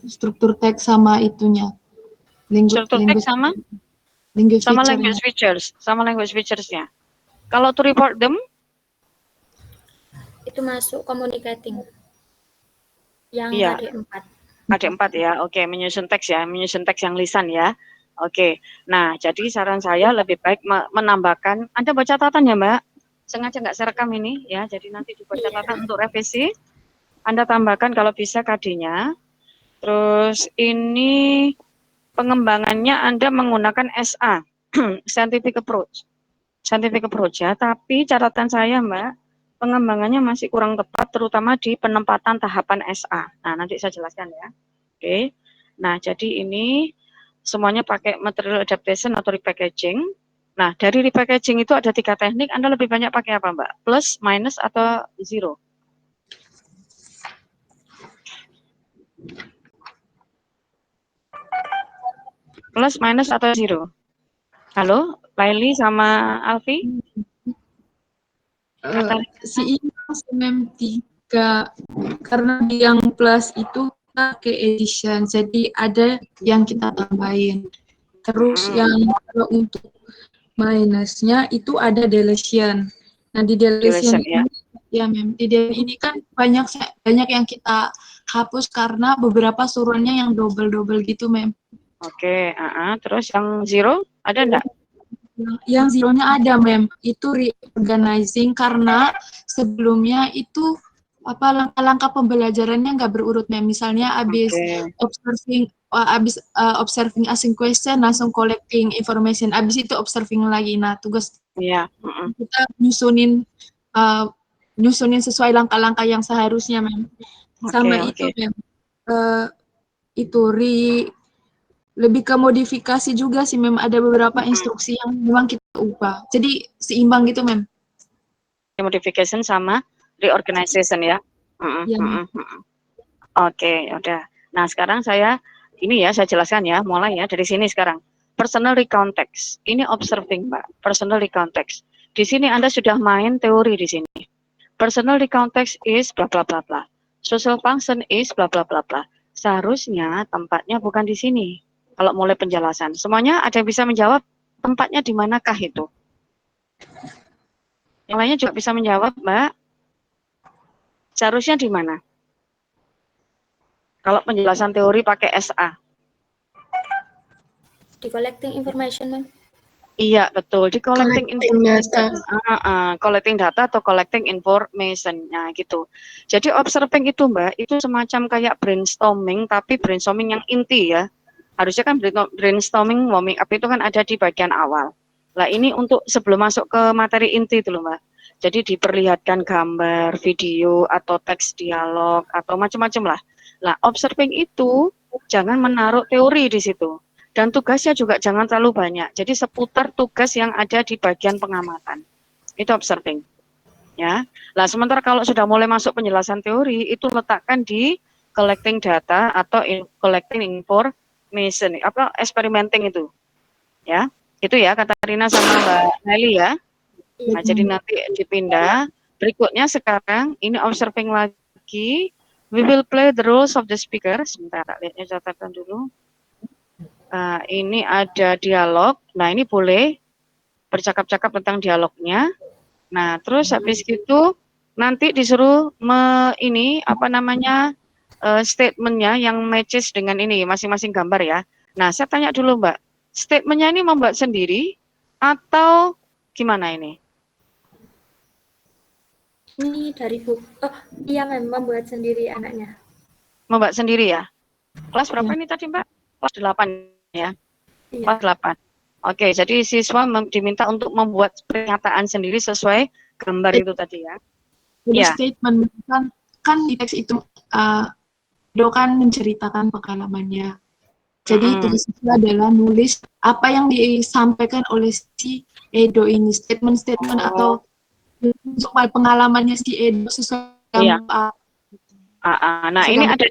Struktur teks sama itunya. Struktur teks sama? Sama language features. Sama language features-nya. Kalau to report them? Itu masuk communicating. Yang Iya. KD 4. KD 4 ya. Oke, menyusun teks ya. Menyusun teks yang lisan ya. Oke. Nah, jadi saran saya lebih baik menambahkan. Anda baca catatan ya, Mbak? Sengaja nggak saya rekam ini ya. Jadi nanti dibuat catatan untuk revisi. Anda tambahkan kalau bisa KD-nya. Terus ini pengembangannya Anda menggunakan SA, scientific approach. Scientific approach ya. Tapi catatan saya, Mbak, pengembangannya masih kurang tepat, terutama di penempatan tahapan SA. Nah, nanti saya jelaskan ya. Oke. Nah, jadi ini semuanya pakai material adaptation atau repackaging. Nah, dari repackaging itu ada 3 teknik. Anda lebih banyak pakai apa, Mbak? Plus, minus, atau zero? Plus, minus, atau zero? Halo, Laili sama Alfi? Si ini Mem 3 karena yang plus itu pakai edition, jadi ada yang kita tambahin. Terus yang kalau untuk minusnya itu ada deletion. Nah di deletion ya. ini ya Mem, di deletion ini kan banyak yang kita hapus karena beberapa suruhannya yang double gitu Mem. Oke, terus yang zero ada enggak? Yang zero-nya ada, Mem. Itu reorganizing karena sebelumnya itu langkah-langkah pembelajarannya nggak berurut, Mem. Misalnya habis observing asking question langsung collecting information. Habis itu observing lagi. Nah, tugas kita nyusunin sesuai langkah-langkah yang seharusnya, Mem. Sama itu, Mem. Itu lebih ke modifikasi juga sih, Mem. Ada beberapa instruksi yang memang kita ubah. Jadi seimbang gitu, Mem. Modification sama reorganization ya. Oke, udah. Nah, sekarang saya jelaskan ya, mulai ya dari sini sekarang. Personal recount text. Ini observing, Pak. Personal recount text. Di sini Anda sudah main teori di sini. Personal recount text is bla bla bla bla. Social function is bla bla bla bla. Seharusnya tempatnya bukan di sini. Kalau mulai penjelasan, semuanya ada yang bisa menjawab tempatnya di manakah itu? Yang lainnya juga bisa menjawab, Mbak. Seharusnya di mana? Kalau penjelasan teori pakai SA. Di collecting information, Ma'am. Iya, betul. Di collecting information. Collecting data atau collecting information. Nah, gitu. Jadi observing itu, Mbak, itu semacam kayak brainstorming, tapi brainstorming yang inti ya. Harusnya kan brainstorming, warming up itu kan ada di bagian awal. Nah, ini untuk sebelum masuk ke materi inti itu loh, Mbak. Jadi diperlihatkan gambar, video, atau teks dialog, atau macam-macam lah. Nah, observing itu jangan menaruh teori di situ. Dan tugasnya juga jangan terlalu banyak. Jadi seputar tugas yang ada di bagian pengamatan. Itu observing. Ya. Nah, sementara kalau sudah mulai masuk penjelasan teori, itu letakkan di collecting data atau collecting information. Experimenting itu. Ya. Itu ya kata Rina sama Mbak Nelly ya. Nah, jadi nanti dipindah. Berikutnya sekarang ini observing lagi. We will play the roles of the speaker. Sebentar, lihatnya catatan dulu. Ini ada dialog. Nah, ini boleh bercakap-cakap tentang dialognya. Nah, terus habis itu nanti disuruh statementnya yang matches dengan ini masing-masing gambar ya. Nah, saya tanya dulu Mbak, statementnya ini membuat sendiri atau gimana ini? Ini dari buku. Oh, iya memang membuat sendiri anaknya. Membuat sendiri ya? Kelas berapa ini tadi Mbak? Kelas 8 ya? Iya. 48. Oke, jadi siswa diminta untuk membuat pernyataan sendiri sesuai gambar itu tadi ya. Jadi Ya. statement kan di teks itu Edo kan menceritakan pengalamannya. Jadi tugas itu adalah nulis apa yang disampaikan oleh si Edo ini, statement-statement atau supaya pengalamannya si Edo sesuai gambar. Nah, ini ada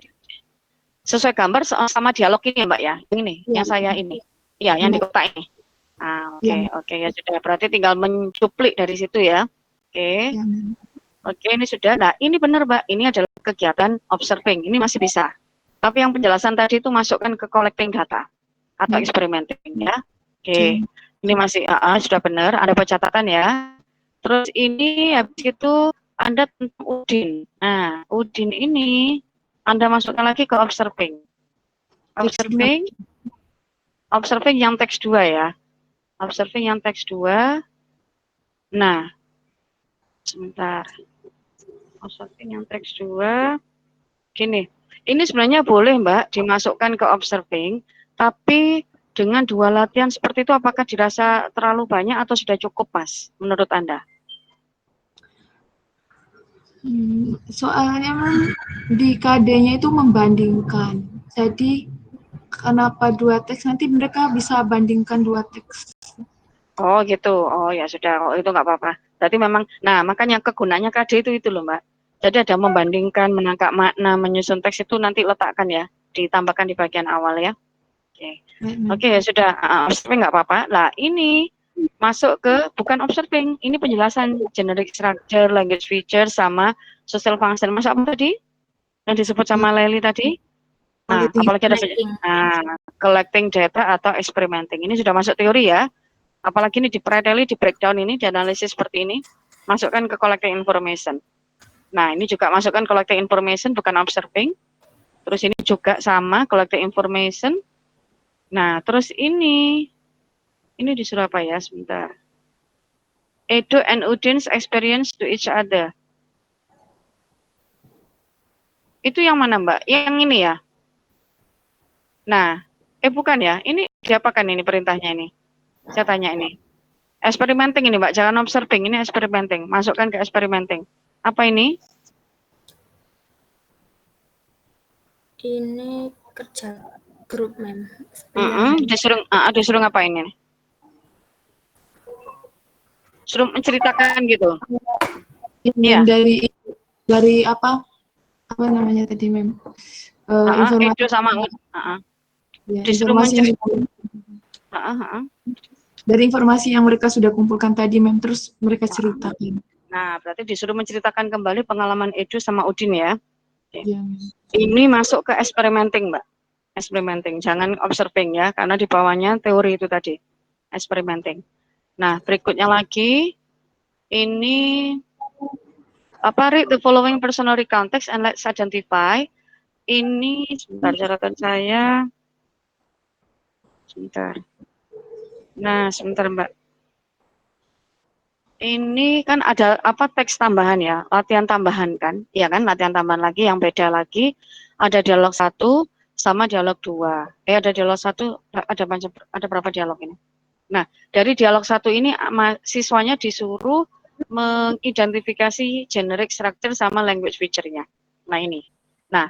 sesuai gambar sama dialog ini ya Mbak ya. Ini ya. yang saya ini. Ya, yang di kotak ini. Oke, ya sudah. Berarti tinggal mencuplik dari situ ya. Oke. Oke, ini sudah. Nah, ini benar Mbak. Ini adalah kegiatan observing. Ini masih bisa. Tapi yang penjelasan tadi itu masukkan ke collecting data atau experimenting ya. Oke. Ini masih sudah benar. Ada catatan ya. Terus ini habis itu Anda tentang Udin. Nah, Udin ini Anda masukkan lagi ke observing. Observing yang teks 2 ya. Observing yang teks 2. Nah, sebentar. Observing yang teks 2. Gini, ini sebenarnya boleh Mbak dimasukkan ke observing, tapi dengan 2 latihan seperti itu apakah dirasa terlalu banyak atau sudah cukup Mas menurut Anda? Soalnya di KD-nya itu membandingkan. Jadi kenapa 2 teks, nanti mereka bisa bandingkan 2 teks. Oh gitu, oh ya sudah, itu nggak apa-apa. Berarti memang, nah makanya kegunaannya KD itu loh Mbak. Jadi ada membandingkan, menangkap makna, menyusun teks itu nanti letakkan ya, ditambahkan di bagian awal ya. Oke, ya sudah, observing nggak apa-apa. Nah ini masuk ke bukan observing, ini penjelasan generic structure, language feature, sama social function. Mas apa tadi? Yang disebut sama Leli tadi? Nah, apalagi ada collecting data atau experimenting. Ini sudah masuk teori ya. Apalagi ini dipreteli, di breakdown ini, di analisis seperti ini, masukkan ke collecting information. Nah, ini juga masukkan collecting information, bukan observing. Terus ini juga sama, collecting information. Nah, terus ini disuruh apa ya, sebentar. Edo and Udin's experience to each other. Itu yang mana Mbak? Yang ini ya? Nah, bukan ya, ini diapakan ini perintahnya ini? Saya tanya ini. Experimenting ini Mbak, jangan observing, ini experimenting. Masukkan ke experimenting. Apa ini? Ini kerja grup Mem. Disuruh ngapain ini? Suruh menceritakan gitu. Iya. Dari apa namanya tadi Mem? Informasi Edo sama disuruh dari informasi yang mereka sudah kumpulkan tadi Mem, terus mereka ceritakan. Nah, berarti disuruh menceritakan kembali pengalaman Edo sama Udin ya. Ya. Ini masuk ke experimenting Mbak. Experimenting, jangan observing ya, karena di bawahnya teori itu tadi. Experimenting. Nah, berikutnya lagi ini read the following personal context and let's identify. Ini sebentar catatan saya. Sebentar. Nah, sebentar Mbak. Ini kan ada teks tambahan ya, latihan tambahan kan? Iya kan, latihan tambahan lagi yang beda lagi. Ada dialog 1 sama dialog 2. Ada dialog 1, ada berapa dialog ini? Nah, dari dialog 1 ini siswanya disuruh mengidentifikasi generic structure sama language feature-nya. Nah, ini. Nah,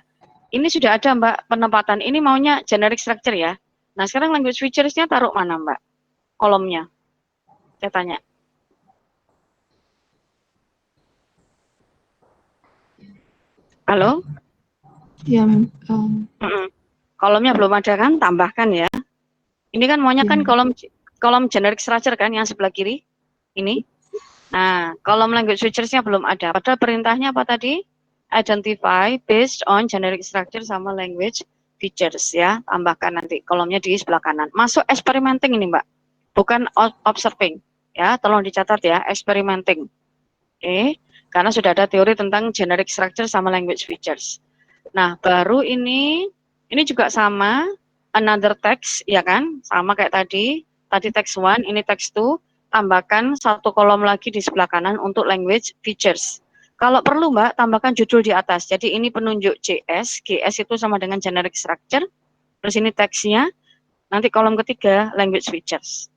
ini sudah ada Mbak penempatan. Ini maunya generic structure ya. Nah, sekarang language features-nya taruh mana Mbak? Kolomnya. Saya tanya. Halo? Ya, kolomnya belum ada kan? Tambahkan ya. Ini kan maunya kan kolom generic structure kan yang sebelah kiri. Ini. Nah, kolom language features-nya belum ada. Padahal perintahnya apa tadi? Identify based on generic structure sama language features ya. Tambahkan nanti kolomnya di sebelah kanan. Masuk experimenting ini Mbak. Bukan observing. Ya, tolong dicatat ya, experimenting. Oke. Karena sudah ada teori tentang generic structure sama language features. Nah, baru ini juga sama, another text, ya kan? Sama kayak tadi text 1, ini text 2, tambahkan 1 kolom lagi di sebelah kanan untuk language features. Kalau perlu Mbak, tambahkan judul di atas. Jadi ini penunjuk JS, GS itu sama dengan generic structure, terus ini teksnya, Nanti kolom ketiga language features.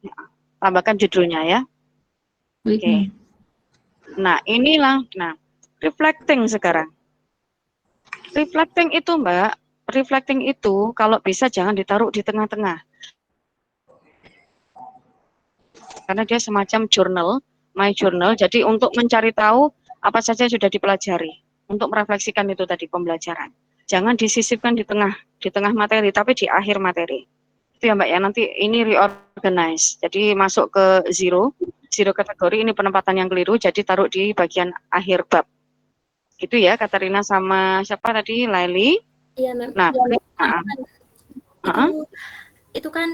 Tambahkan judulnya ya. Oke. Nah, inilah reflecting sekarang. Reflecting itu, Mbak, reflecting itu kalau bisa jangan ditaruh di tengah-tengah. Karena dia semacam journal, my journal. Jadi untuk mencari tahu apa saja yang sudah dipelajari, untuk merefleksikan itu tadi pembelajaran. Jangan disisipkan di tengah materi, tapi di akhir materi. Itu ya Mbak ya, nanti ini reorganize. Jadi masuk ke zero kategori, ini penempatan yang keliru, jadi taruh di bagian akhir bab. Gitu ya, Katarina sama siapa tadi, Laili? Iya, Mem. Nah, itu kan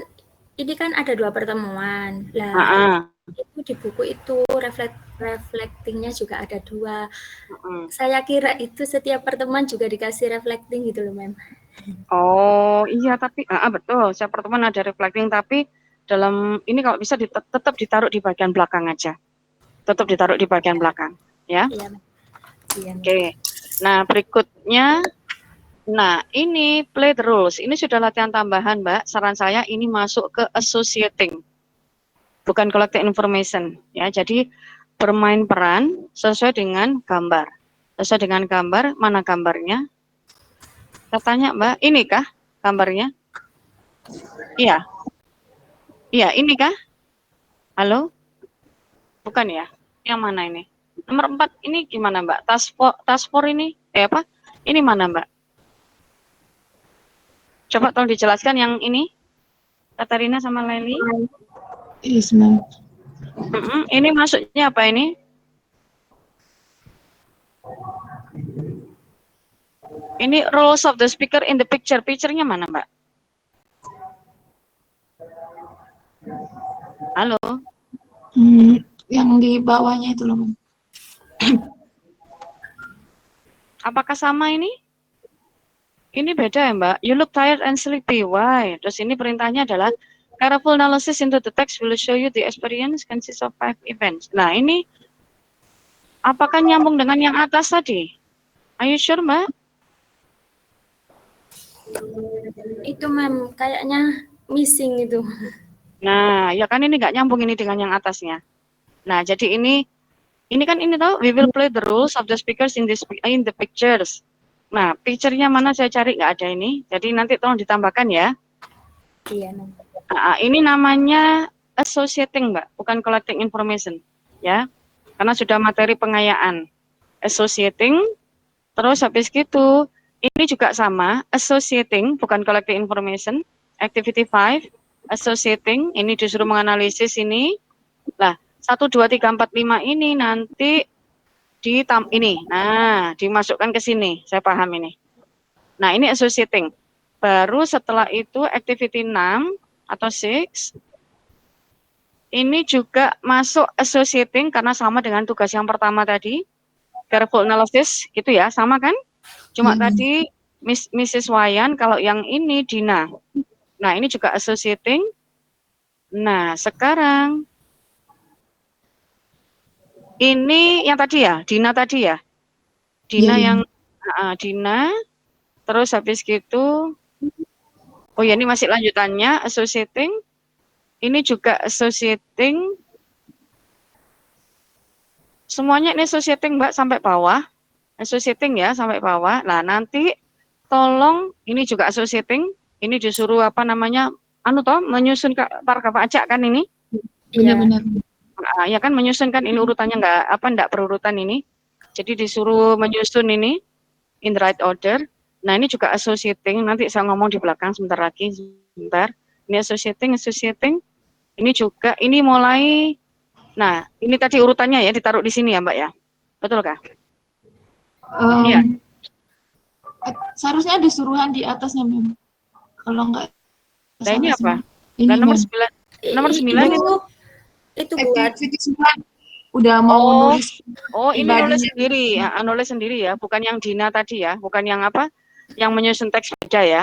ini kan ada 2 pertemuan. Lah, itu di buku itu reflectingnya juga ada 2. Saya kira itu setiap pertemuan juga dikasih reflecting gitu loh, Mem. Oh iya, tapi betul, setiap pertemuan ada reflecting, tapi dalam ini kalau bisa tetap ditaruh di bagian belakang aja. Tetap ditaruh di bagian belakang, ya. Iya, Mem. Iya, Mem. Oke. Nah, berikutnya, ini play the rules. Ini sudah latihan tambahan, Mbak. Saran saya ini masuk ke associating, bukan collecting information. Ya, jadi bermain peran sesuai dengan gambar. Sesuai dengan gambar, mana gambarnya? Saya tanya, Mbak, ini kah gambarnya? Iya. Iya, ini kah? Halo? Bukan ya? Yang mana ini? Nomor 4 ini gimana, Mbak? Task 4 ini? Apa? Ini mana, Mbak? Coba tolong dijelaskan yang ini. Katarina sama Laili. Yes, Ma'am. Ini maksudnya apa ini? Ini roles of the speaker in the picture. Picture-nya mana, Mbak? Halo? Yang di bawahnya itu loh, Ma'am. Apakah sama ini? Ini beda ya, Mbak. You look tired and sleepy. Why? Terus ini perintahnya adalah careful analysis into the text will show you the experience consists of 5 events. Nah, ini apakah nyambung dengan yang atas tadi? Are you sure, Mbak? Itu, Mem, kayaknya missing itu. Nah, ya kan ini nggak nyambung ini dengan yang atasnya. Nah, jadi ini kan ini tahu, we will play the rules of the speakers in the pictures. Nah, picture-nya mana saya cari nggak ada ini. Jadi nanti tolong ditambahkan ya. Iya, Mem. Ini namanya associating, Mbak, bukan collecting information, ya. Karena sudah materi pengayaan. Associating, terus habis gitu, ini juga sama, associating, bukan collecting information. Activity 5, associating, ini disuruh menganalisis ini. Lah, 1, 2, 3, 4, 5 ini nanti dimasukkan ke sini, saya paham ini. Nah, ini associating. Baru setelah itu activity 6 atau 6, ini juga masuk associating karena sama dengan tugas yang pertama tadi. Careful analysis, gitu ya, sama kan? Cuma tadi Mrs. Wayan, kalau yang ini Dina. Nah, ini juga associating. Nah, sekarang ini yang tadi ya, Dina tadi ya. Dina yang Dina, terus habis gitu, oh ya ini masih lanjutannya, associating. Ini juga associating. Semuanya ini associating, Mbak, sampai bawah. Associating ya, sampai bawah. Nah, nanti tolong ini juga associating. Ini disuruh menyusun paragraf acak kan ini? Iya, benar. Ya kan menyusun kan ini urutannya enggak berurutan ini. Jadi disuruh menyusun ini in the right order. Nah, ini juga associating, nanti saya ngomong di belakang sebentar lagi, sebentar. Ini associating. Ini juga, ini mulai, nah, ini tadi urutannya ya, ditaruh di sini ya, Mbak ya. Betul kah? Iya. Seharusnya ada suruhan di atasnya, Mem. Kalau enggak. Nah, ini apa? Nah, nomor 9. Nomor 9 itu buat udah mau nulis. Oh, ini nulis sendiri ya, bukan yang Dina tadi ya, bukan yang apa? Yang menyusun teks beda ya.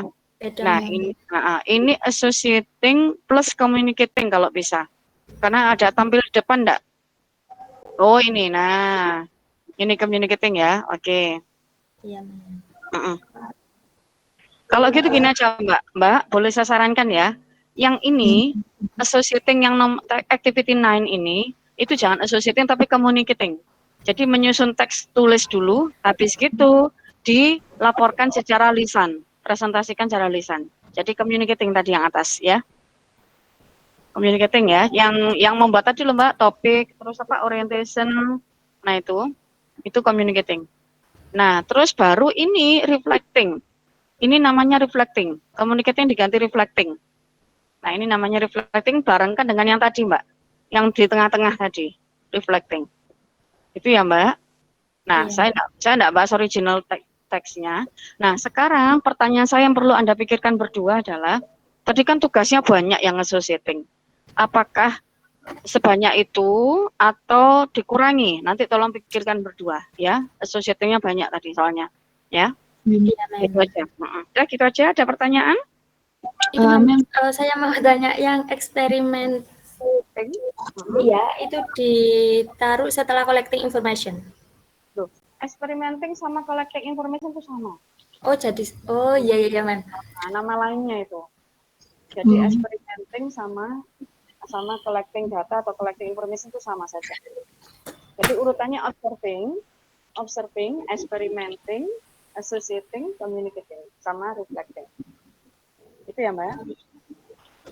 Nah, ini associating plus communicating kalau bisa. Karena ada tampil di depan enggak? Oh, ini. Nah, ini communicating ya. Oke. Iya. Kalau gitu gini aja, Mbak, boleh saya sarankan ya. Yang ini associating yang activity 9 ini itu jangan associating tapi communicating. Jadi menyusun teks tulis dulu, habis gitu dilaporkan secara lisan, presentasikan secara lisan. Jadi communicating tadi yang atas ya. Communicating ya, yang membuat tadi loh Mbak, topik, terus apa orientation. Nah, itu communicating. Nah, terus baru ini reflecting. Ini namanya reflecting. Communicating diganti reflecting. Nah, ini namanya reflecting barengkan dengan yang tadi, Mbak. Yang di tengah-tengah tadi, reflecting. Itu ya, Mbak. Nah, saya enggak bahas original teksnya. Nah, sekarang pertanyaan saya yang perlu Anda pikirkan berdua adalah, tadi kan tugasnya banyak yang associating. Apakah sebanyak itu atau dikurangi? Nanti tolong pikirkan berdua, ya. Associatingnya banyak tadi soalnya, ya. Itu aja. Udah, gitu aja. Ada pertanyaan? Saya mau tanya yang eksperimen. Iya, itu ditaruh setelah collecting information. Loh, experimenting sama collecting information itu sama. Oh iya Mem. Nah, nama lainnya itu. Jadi experimenting sama collecting data atau collecting information itu sama saja. Jadi urutannya observing, experimenting, associating, communicating, sama reflecting. Itu ya Mbak?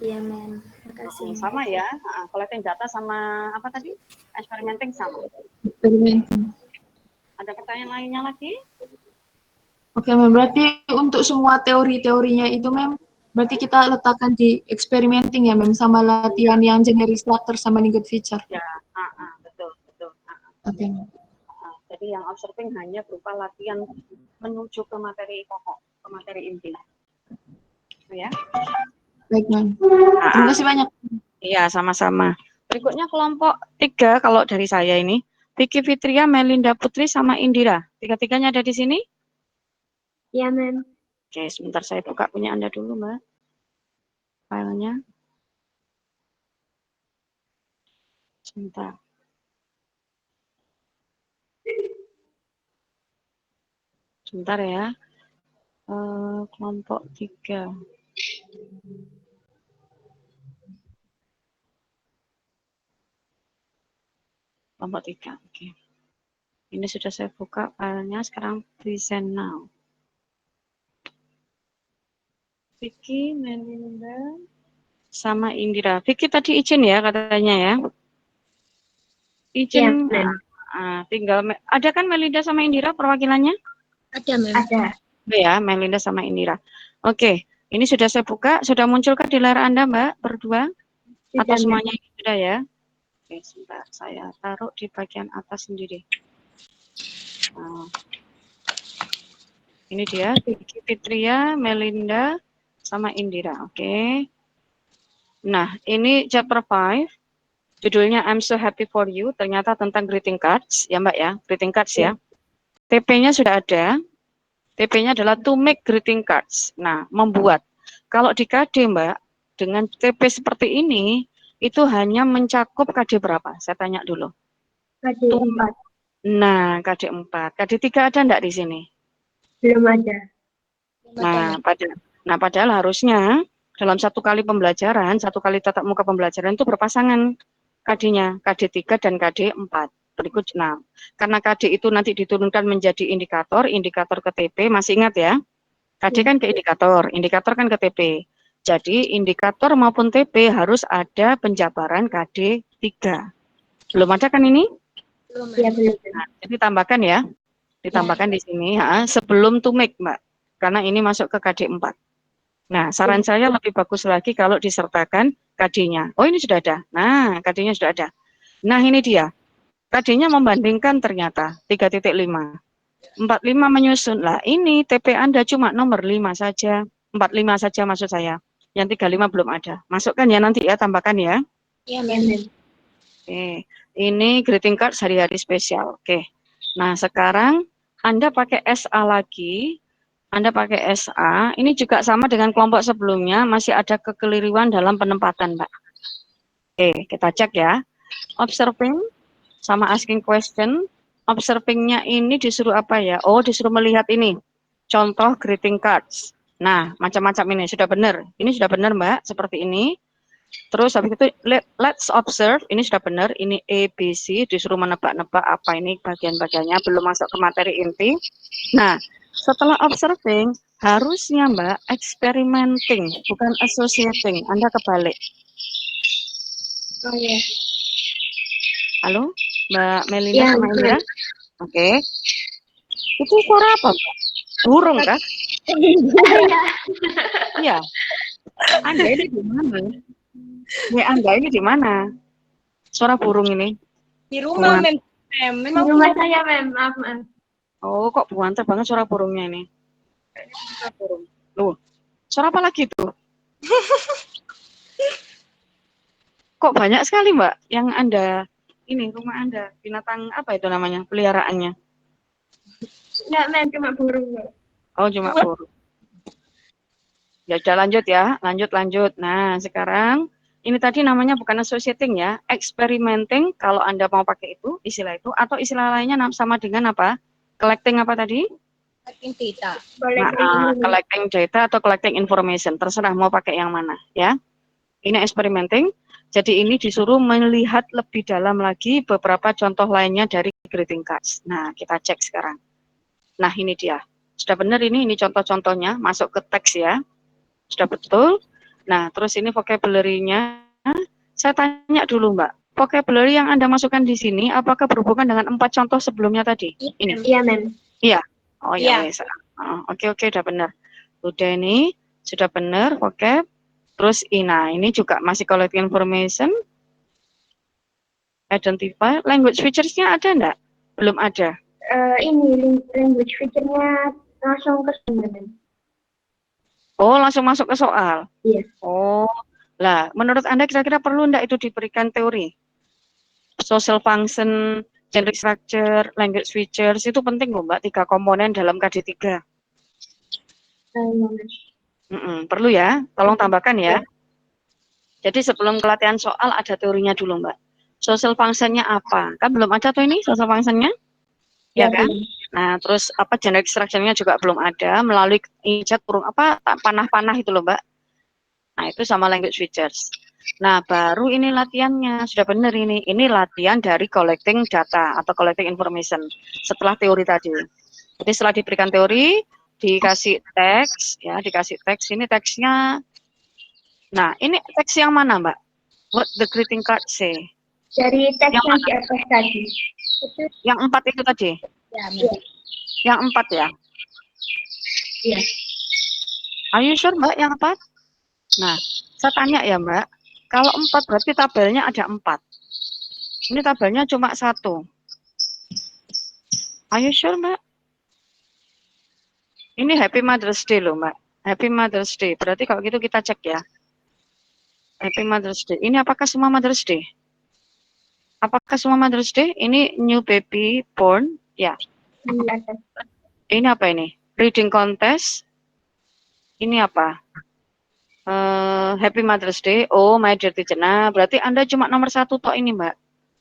Iya Mem, makasih. Sama ya, collecting data sama apa tadi? Experimenting sama. Experimenting. Ada pertanyaan lainnya lagi? Oke Mem, berarti untuk semua teori-teorinya itu Mem, berarti kita letakkan di experimenting ya Mem, sama latihan yang generate structure sama negative feature. Ya, betul. Oke. Jadi yang observing hanya berupa latihan menuju ke materi pokok, ke materi inti. Ya. Baik Mem. Terima kasih banyak. Iya, sama-sama. Berikutnya kelompok 3 kalau dari saya ini. Vicky Fitria, Melinda Putri, sama Indira. Tiga-tiganya ada di sini? Iya Mem. Oke, sebentar saya buka punya Anda dulu, Mbak. Filenya. Sebentar. Sebentar ya. Kelompok 3. Kelompok 3, oke. Ini sudah saya buka filenya, sekarang present now. Vicky, Melinda, sama Indira. Vicky tadi izin ya katanya ya? Izin. Ya, tinggal ada kan Melinda sama Indira perwakilannya? Ada Mem. Ada. Ya, Melinda sama Indira. Oke, ini sudah saya buka. Sudah munculkah di layar Anda Mbak berdua? Atau semuanya sudah ya? Oke, sebentar. Saya taruh di bagian atas sendiri. Nah, ini dia, Vicky Fitria, Melinda, sama Indira. Oke. Nah, ini chapter 5. Judulnya I'm so happy for you. Ternyata tentang greeting cards. Ya Mbak ya, greeting cards ya. TP-nya sudah ada. TP-nya adalah to make greeting cards. Nah, membuat. Kalau di KD Mbak, dengan TP seperti ini, itu hanya mencakup KD berapa? Saya tanya dulu. KD 4. Nah, KD 4. KD 3 ada enggak di sini? Belum ada. Nah, padahal harusnya dalam satu kali pembelajaran, satu kali tatap muka pembelajaran itu berpasangan KD-nya, KD 3 dan KD 4. Berikut 6. Karena KD itu nanti diturunkan menjadi indikator ke TP, masih ingat ya? KD kan ke indikator kan ke TP. Jadi indikator maupun TP harus ada penjabaran KD 3. Belum ada kan ini? Belum. Ya, belum. Nah, jadi tambahkan ya. Ditambahkan di sini sebelum to make, Mbak. Karena ini masuk ke KD 4. Nah, saran saya lebih bagus lagi kalau disertakan KD-nya. Oh, ini sudah ada. Nah, KD-nya sudah ada. Nah, ini dia. KD-nya membandingkan ternyata 3.5. 45 menyusun. Lah, ini TP Anda cuma nomor 5 saja. 45 saja maksud saya. Yang 35 belum ada. Masukkan ya nanti ya, tambahkan ya. Iya, Mem. Oke. Ini greeting card hari-hari spesial. Oke. Nah, sekarang Anda pakai SA lagi. Anda pakai SA, ini juga sama dengan kelompok sebelumnya, masih ada kekeliruan dalam penempatan, Mbak. Oke, kita cek ya. Observing sama asking question. Observingnya ini disuruh apa ya? Oh, disuruh melihat ini. Contoh greeting cards. Nah, macam-macam ini sudah benar. Ini sudah benar, Mbak, seperti ini. Terus habis itu let's observe, ini sudah benar, ini A, B, C, disuruh menebak-nebak apa ini bagian-bagiannya, belum masuk ke materi inti. Nah, setelah observing, harusnya Mbak experimenting, bukan associating. Anda kebalik. Oh iya. Halo, Mbak Melina Iya, sama betul. Indra? Oke. Itu suara apa, Mbak? Burung kah? Iya. Iya. Anda ini di mana? Anda ini di mana? Suara burung ini. Di rumah, Buan. Mem. Di Memang rumah saya, Mem. Maaf, Mem. Oh, kok buantar banget suara burungnya ini. Suara burung. Loh, suara apa lagi tuh? Kok banyak sekali, Mbak, yang Anda, ini rumah Anda, binatang apa itu namanya, peliharaannya? Enggak, Mem, cuma burung, Mem. Oh, cuma burung. Ya, udah lanjut ya, lanjut. Nah, sekarang ini tadi namanya bukan associating ya, experimenting kalau Anda mau pakai itu, istilah itu, atau istilah lainnya sama dengan apa? Collecting apa tadi? collecting data. Collecting data atau collecting information, terserah mau pakai yang mana ya. Ini experimenting, jadi ini disuruh melihat lebih dalam lagi beberapa contoh lainnya dari greeting cards. Nah, kita cek sekarang. Nah, ini dia. Sudah benar ini contoh-contohnya, masuk ke teks ya. Sudah betul. Nah, terus ini vocabulary-nya. Saya tanya dulu, Mbak. Vocabulary yang Anda masukkan di sini, apakah berhubungan dengan 4 contoh sebelumnya tadi? Ini. Iya, Mem. Iya. Oh ya, Iya. oke, udah benar. Udah ini, sudah benar, vocab. Terus ini juga masih collecting information. Identify. Language features-nya ada enggak? Belum ada. Ini language feature-nya langsung ke sini. Oh, langsung masuk ke soal. Iya. Oh, lah, menurut Anda kira-kira perlu enggak itu diberikan teori? Social function, generic structure, language features, itu penting loh, Mbak, 3 komponen dalam KD3. Perlu ya, tolong tambahkan ya. Jadi sebelum pelatihan soal ada teorinya dulu, Mbak. Social function-nya apa? Kan belum ada tuh ini social function-nya? Ya kan? Nah, terus apa generic structure-nya juga belum ada melalui ijat kurung apa panah-panah itu loh, Mbak. Nah, itu sama language features. Nah, baru ini latihannya. Sudah benar ini. Ini latihan dari collecting data atau collecting information setelah teori tadi. Jadi setelah diberikan teori, dikasih teks ya, dikasih teks. Ini teksnya. Nah, ini teks yang mana, Mbak? What the greeting card say? Dari teks yang di atas tadi. Yang 4 itu tadi? Ya, Yang 4 ya? Iya. Are you sure, Mbak, yang 4? Nah, saya tanya ya, Mbak. Kalau 4 berarti tabelnya ada 4. Ini tabelnya cuma 1. Are you sure, Mbak? Ini Happy Mother's Day loh, Mbak. Happy Mother's Day. Berarti kalau gitu kita cek ya. Happy Mother's Day. Ini apakah semua Mother's Day? Apakah semua Mother's Day? Ini new baby born? Ya. Ini apa ini? Reading contest. Ini apa? Happy Mother's Day. Oh, my dear teacher. Nah, berarti Anda cuma nomor 1 toh ini, Mbak.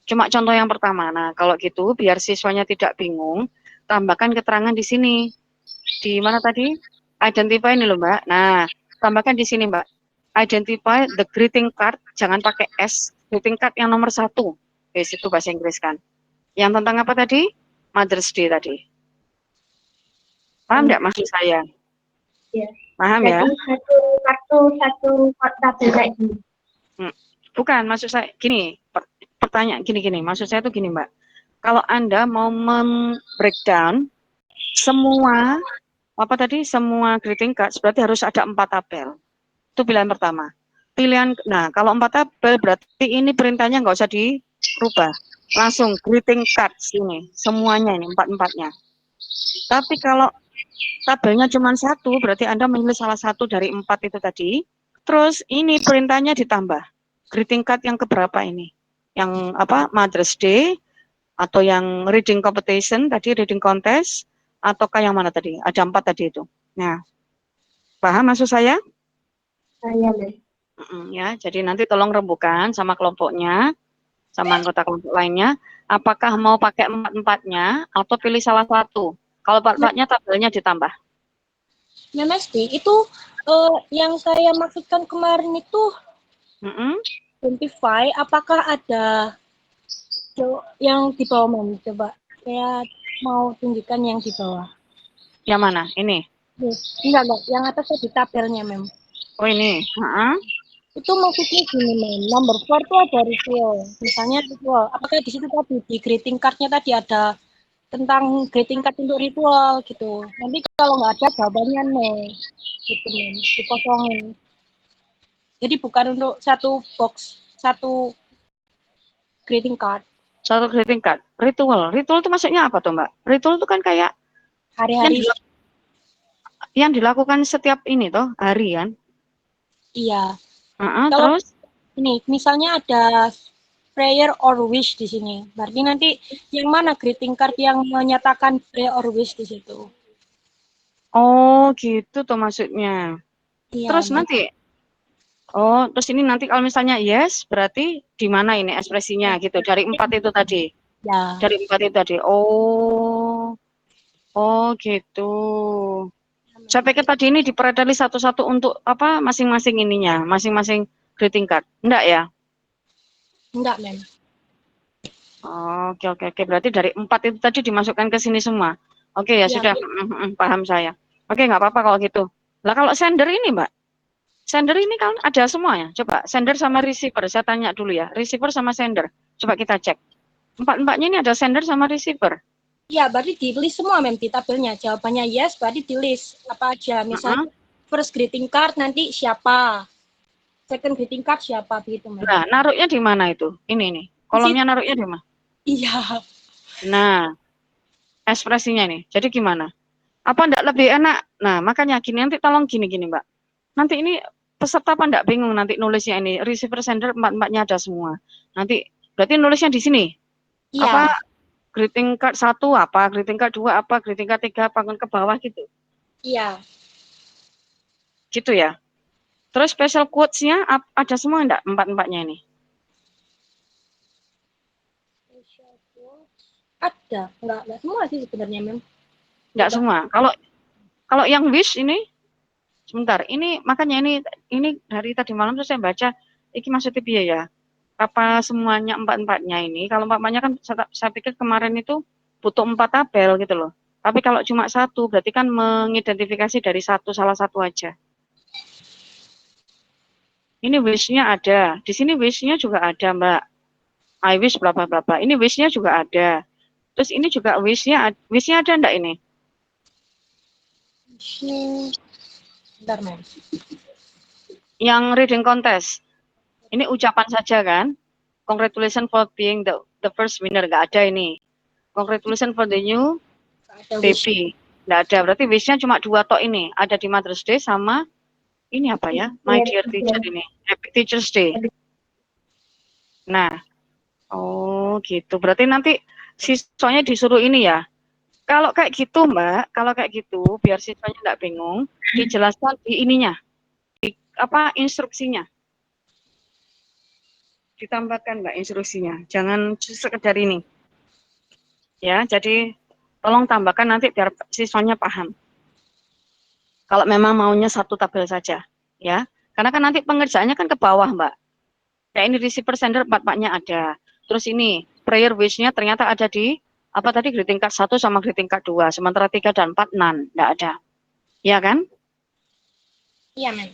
Cuma contoh yang pertama. Nah, kalau gitu, biar siswanya tidak bingung, tambahkan keterangan di sini. Di mana tadi? Identify ini loh, Mbak. Nah, tambahkan di sini, Mbak. Identify the greeting card. Jangan pakai S. Greeting card yang nomor 1. Itu bahasa Inggris kan. Yang tentang apa tadi? Mother's Day tadi. Paham nggak maksud saya? Iya. Paham ya? Satu tabel kayak gini. Bukan, maksud saya gini. Pertanyaan gini. Maksud saya tuh gini, Mbak. Kalau Anda mau breakdown semua apa tadi? Semua greeting cards berarti harus ada 4 tabel. Itu pilihan pertama. Nah, kalau 4 tabel berarti ini perintahnya nggak usah dirubah. Langsung greeting cards ini, semuanya ini 4-4-nya. Tapi kalau tabelnya cuma 1, berarti Anda memilih salah satu dari 4 itu tadi. Terus ini perintahnya ditambah. Greeting card yang keberapa ini? Yang apa? Mother's Day atau yang reading competition tadi, reading contest, ataukah yang mana tadi? Ada 4 tadi itu. Nah, paham maksud saya? Iya, Ya, jadi nanti tolong rembukan sama kelompoknya, sama anggota kelompok lainnya, apakah mau pakai 4-4-nya atau pilih salah satu. Kalau 4-4-nya tabelnya ditambah. MSD itu yang saya maksudkan kemarin itu identify apakah ada yang di bawah, Mem? Coba saya mau tunjukkan yang di bawah. Yang mana? Ini? Enggak. Yang atas di tabelnya, Mem. Oh, ini. Itu maksudnya gini, Mem. Number 4 itu ada ritual. Misalnya ritual. Apakah di situ tadi di greeting card-nya tadi ada tentang greeting card untuk ritual gitu. Nanti kalau nggak ada jawabannya no. Gitu, Mem. Dikosongin. Jadi bukan untuk satu box, satu greeting card. Satu greeting card. Ritual itu maksudnya apa tuh, Mbak? Ritual itu kan kayak hari-hari yang dilakukan setiap ini toh, hari kan? Iya. Kalau terus ini misalnya ada prayer or wish di sini. Berarti nanti yang mana greeting card yang menyatakan prayer or wish di situ? Oh, gitu tuh maksudnya. Iya, Terus nanti terus ini nanti kalau misalnya yes, berarti di mana ini ekspresinya gitu, dari 4 itu tadi. Ya. Dari 4 itu tadi. Oh, gitu. Saya pikir tadi ini diperadali satu-satu untuk apa masing-masing ininya, masing-masing greeting card. Enggak ya? Enggak, Mem. Oke. Berarti dari 4 itu tadi dimasukkan ke sini semua. Oke ya, sudah. Paham saya. Oke, nggak apa-apa kalau gitu. Lah kalau sender ini, Mbak. Sender ini kan ada semuanya. Coba sender sama receiver. Saya tanya dulu ya. Receiver sama sender. Coba kita cek. 4-4-nya ini ada sender sama receiver. Iya, berarti di list semua, Mem, di tabelnya. Jawabannya yes, berarti di list apa aja. Misalnya first greeting card nanti siapa. Second greeting card siapa begitu, Mem. Nah, naruhnya di mana itu? Ini nih. Kolomnya naruhnya di mana? Iya. Nah, ekspresinya nih. Jadi gimana? Apa enggak lebih enak? Nah, makanya gini, nanti tolong gini, Mbak. Nanti ini peserta apa enggak bingung nanti nulisnya ini. Receiver sender 4-4-nya ada semua. Nanti berarti nulisnya di sini. Iya. Apa greeting card 1 apa, greeting card 2 apa, greeting card 3 apa, ke bawah gitu. Iya. Gitu ya. Terus special quotes-nya ada semua enggak 4-4-nya ini? Ada, enggak semua sih sebenarnya, Mem. Enggak semua. Kalau yang wish ini sebentar, ini makanya ini dari tadi malam tuh saya baca iki maksudnya piye ya? Apa semuanya 4-4-nya ini? Kalau 4-4-nya kan saya pikir kemarin itu butuh 4 tabel gitu loh. Tapi kalau cuma 1 berarti kan mengidentifikasi dari salah satu aja. Ini wish-nya ada. Di sini wish-nya juga ada, Mbak. I wish bla bla bla. Ini wish-nya juga ada. Terus ini juga wish-nya ada enggak ini? Bentar, Mem. Yang reading contest. Ini ucapan saja kan? Congratulations for being the first winner. Enggak ada ini. Congratulations for the new baby. Enggak ada. Berarti wish-nya cuma 2 tok ini. Ada di Mother's Day sama ini apa ya? My dear teacher ini. Happy Teacher's Day. Nah. Oh, gitu. Berarti nanti siswanya disuruh ini ya. Kalau kayak gitu, Mbak, kalau kayak gitu biar siswanya enggak bingung, dijelaskan di ininya. Di apa instruksinya. Ditambahkan, Mbak, instruksinya. Jangan sekedar ini. Ya, jadi tolong tambahkan nanti biar siswanya paham. Kalau memang maunya 1 tabel saja, ya. Karena kan nanti pengerjaannya kan ke bawah, Mbak. Kayak ini receiver sender 4-4-nya ada. Terus ini prayer wish-nya ternyata ada di apa tadi greeting card 1 sama greeting card 2, sementara 3 dan 4 none, enggak ada. Iya kan? Iya, Mem.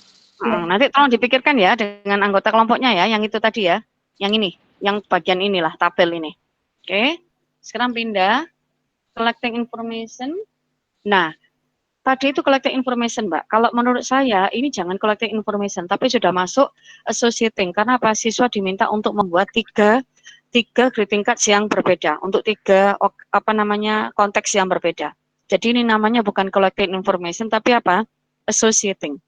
Nanti tolong dipikirkan ya dengan anggota kelompoknya ya, yang itu tadi ya. Yang ini, yang bagian inilah tabel ini. Oke. Sekarang pindah collecting information. Nah, tadi itu collecting information, Mbak. Kalau menurut saya ini jangan collecting information, tapi sudah masuk associating karena apa? Siswa diminta untuk membuat tiga greeting cards yang berbeda untuk 3 konteks yang berbeda. Jadi ini namanya bukan collecting information tapi apa? Associating.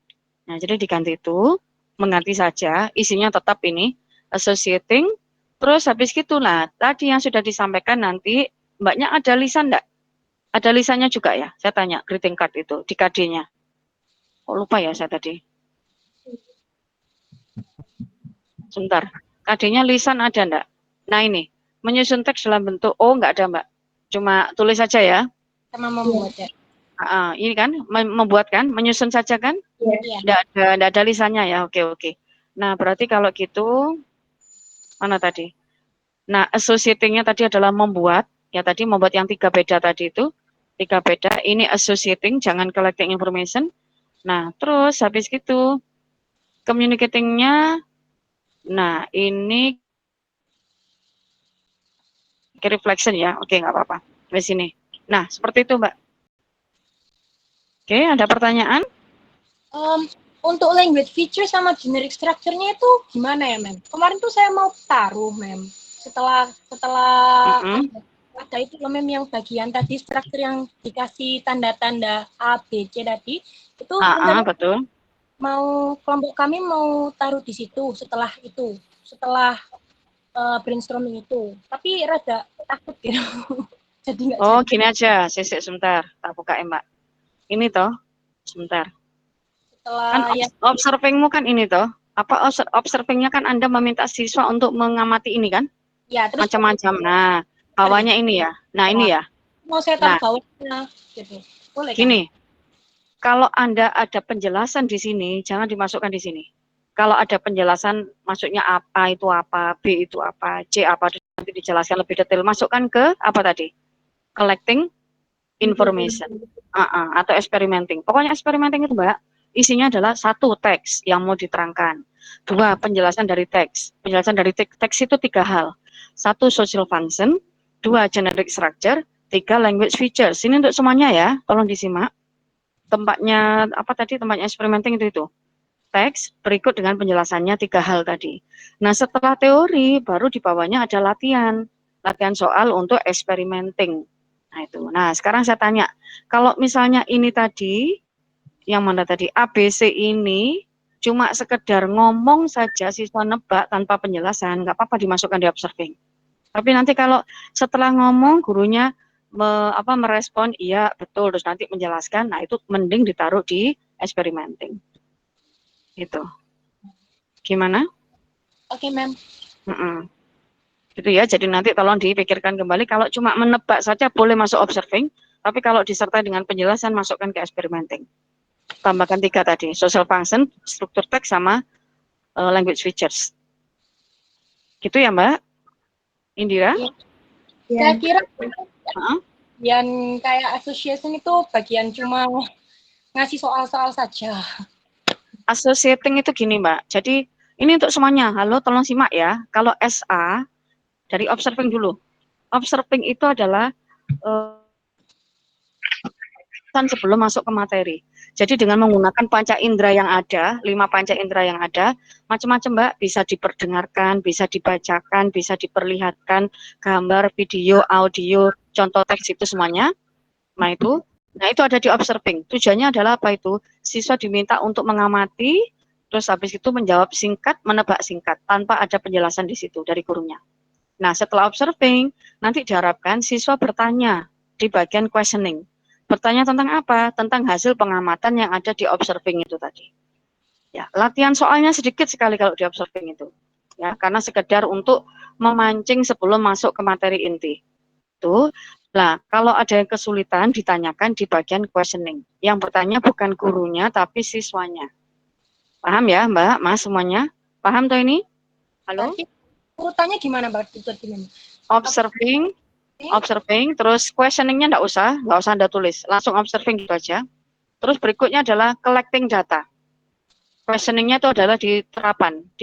Nah, jadi diganti itu, mengganti saja, isinya tetap ini associating. Terus habis gitu lah, tadi yang sudah disampaikan nanti Mbaknya ada lisan enggak? Ada lisannya juga ya? Saya tanya greeting card itu di KD-nya. Kok lupa ya saya tadi? Sebentar. KD-nya lisan ada enggak? Nah ini, menyusun teks dalam bentuk, enggak ada, Mbak. Cuma tulis saja ya. Sama membuat ya. Ini kan membuat kan, menyusun saja kan? Iya. Nggak ada lisannya ya. Oke. Nah, berarti kalau gitu mana tadi? Nah, associating-nya tadi adalah membuat, ya tadi membuat yang 3 beda tadi itu. 3 beda, ini associating, jangan collecting information. Nah, terus habis gitu communicating-nya, nah ini reflection ya. Oke, nggak apa-apa. Di sini. Nah, seperti itu, Mbak. Oke, ada pertanyaan? Untuk language feature sama generic structure-nya itu gimana ya, Mem? Kemarin tuh saya mau taruh, Mem. Setelah ada itu loh, Mem, yang bagian tadi structure yang dikasih tanda-tanda A, B, C tadi. Itu betul. Mau kelompok kami mau taruh di situ setelah brainstorming itu. Tapi rada takut gitu. Jadi nggak jadi. Gini aja, sisik sebentar, tak buka Mbak. Ini toh, sebentar. Kan observingmu kan ini toh, apa observingnya kan Anda meminta siswa untuk mengamati ini kan? Ya, terus macam-macam. Nah, bawahnya ini ya. Nah, ini ya. Mau saya taruh bawahnya gitu. Boleh kan? Gini. Kalau Anda ada penjelasan di sini, jangan dimasukkan di sini. Kalau ada penjelasan, maksudnya A itu apa, B itu apa, C apa, nanti dijelaskan lebih detail. Masukkan ke apa tadi? Collecting information. Atau experimenting. Pokoknya experimenting itu, Mbak, isinya adalah 1, teks yang mau diterangkan. 2, penjelasan dari teks. Penjelasan dari teks itu 3 hal. 1, social function. 2, generic structure. 3, language features. Ini untuk semuanya ya, tolong disimak. Tempatnya apa tadi, tempatnya experimenting itu teks berikut dengan penjelasannya 3 hal tadi. Nah, setelah teori baru di bawahnya ada latihan soal untuk experimenting. Nah, itu. Nah, sekarang saya tanya, kalau misalnya ini tadi yang mana tadi ABC ini cuma sekedar ngomong saja, siswa nebak tanpa penjelasan, nggak apa-apa dimasukkan di observing. Tapi nanti kalau setelah ngomong gurunya merespon iya betul, terus nanti menjelaskan, nah itu mending ditaruh di experimenting. Gitu. Gimana? Oke, Mem. Gitu ya, jadi nanti tolong dipikirkan kembali, kalau cuma menebak saja boleh masuk observing, tapi kalau disertai dengan penjelasan masukkan ke experimenting. Tambahkan 3 tadi, social function, struktur teks, sama language features. Gitu ya, Mbak Indira? Saya kira yang kayak association itu bagian cuma ngasih soal-soal saja. Associating itu gini, Mbak. Jadi ini untuk semuanya. Halo, tolong simak ya. Kalau SA dari observing dulu. Observing itu adalah sebelum masuk ke materi. Jadi dengan menggunakan panca indera yang ada, 5 panca indera yang ada, macam-macam, Mbak, bisa diperdengarkan, bisa dibacakan, bisa diperlihatkan gambar, video, audio, contoh teks itu semuanya. Nah, itu ada di observing. Tujuannya adalah apa itu? Siswa diminta untuk mengamati, terus habis itu menjawab singkat, menebak singkat, tanpa ada penjelasan di situ dari gurunya. Nah, setelah observing, nanti diharapkan siswa bertanya di bagian questioning. Bertanya tentang apa? Tentang hasil pengamatan yang ada di observing itu tadi. Ya, latihan soalnya sedikit sekali kalau di observing itu. Ya, karena sekedar untuk memancing sebelum masuk ke materi inti. Itu. Nah, kalau ada yang kesulitan ditanyakan di bagian questioning. Yang bertanya bukan gurunya tapi siswanya. Paham ya, Mbak, Mas semuanya? Paham toh ini? Halo? Urutannya gimana, Mbak? Observing, terus questioningnya nggak usah Anda tulis, langsung observing gitu aja. Terus berikutnya adalah collecting data. Questioningnya itu adalah di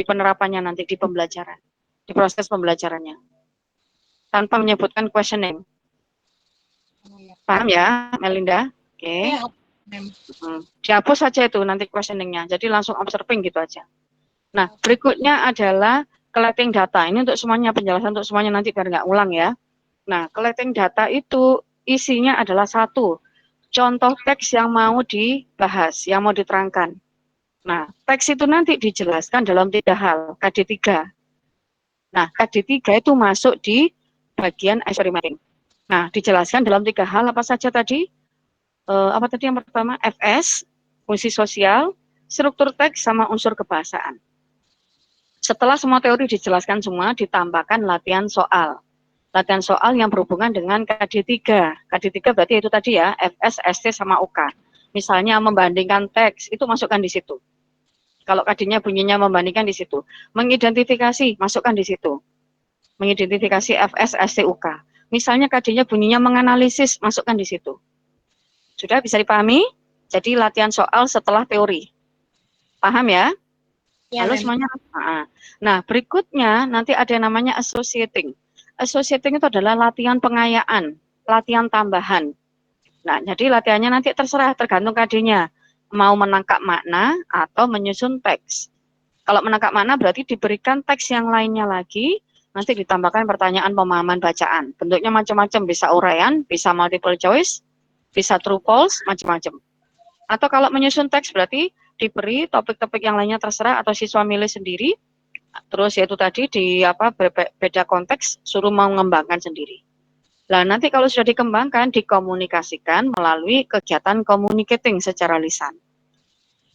penerapannya nanti di pembelajaran, di proses pembelajarannya. Tanpa menyebutkan questioning. Paham ya, Melinda? Oke. Dihapus saja itu nanti questioningnya, jadi langsung observing gitu aja. Nah, berikutnya adalah collecting data. Ini untuk semuanya, penjelasan untuk semuanya nanti biar nggak ulang ya. Nah, collecting data itu isinya adalah 1, contoh teks yang mau dibahas, yang mau diterangkan. Nah, teks itu nanti dijelaskan dalam 3 hal, KD3. Nah, KD3 itu masuk di bagian experimenting. Nah, dijelaskan dalam 3 hal apa saja tadi? Apa tadi yang pertama? FS, fungsi sosial, struktur teks, sama unsur kebahasaan. Setelah semua teori dijelaskan semua, ditambahkan latihan soal. latihan soal yang berhubungan dengan KD3. KD3 berarti itu tadi ya, FS, ST, sama UK. Misalnya membandingkan teks, itu masukkan di situ. Kalau KD-nya bunyinya membandingkan di situ. Mengidentifikasi, masukkan di situ. Mengidentifikasi FS, ST, UK. Misalnya KD-nya bunyinya menganalisis, masukkan di situ. Sudah bisa dipahami? Jadi latihan soal setelah teori. Paham ya? Ya, Halo Mem. semuanya. Nah, berikutnya nanti ada yang namanya associating. Associating itu adalah latihan pengayaan, latihan tambahan. Nah, jadi latihannya nanti terserah, tergantung KD-nya. Mau menangkap makna atau menyusun teks. Kalau menangkap makna berarti diberikan teks yang lainnya lagi, nanti ditambahkan pertanyaan pemahaman bacaan. Bentuknya macam-macam, bisa uraian, bisa multiple choice, bisa true false, macam-macam. Atau kalau menyusun teks berarti diberi topik-topik yang lainnya terserah atau siswa milih sendiri. Terus yaitu tadi di beda konteks suruh mengembangkan sendiri. Nah, nanti kalau sudah dikembangkan dikomunikasikan melalui kegiatan communicating secara lisan.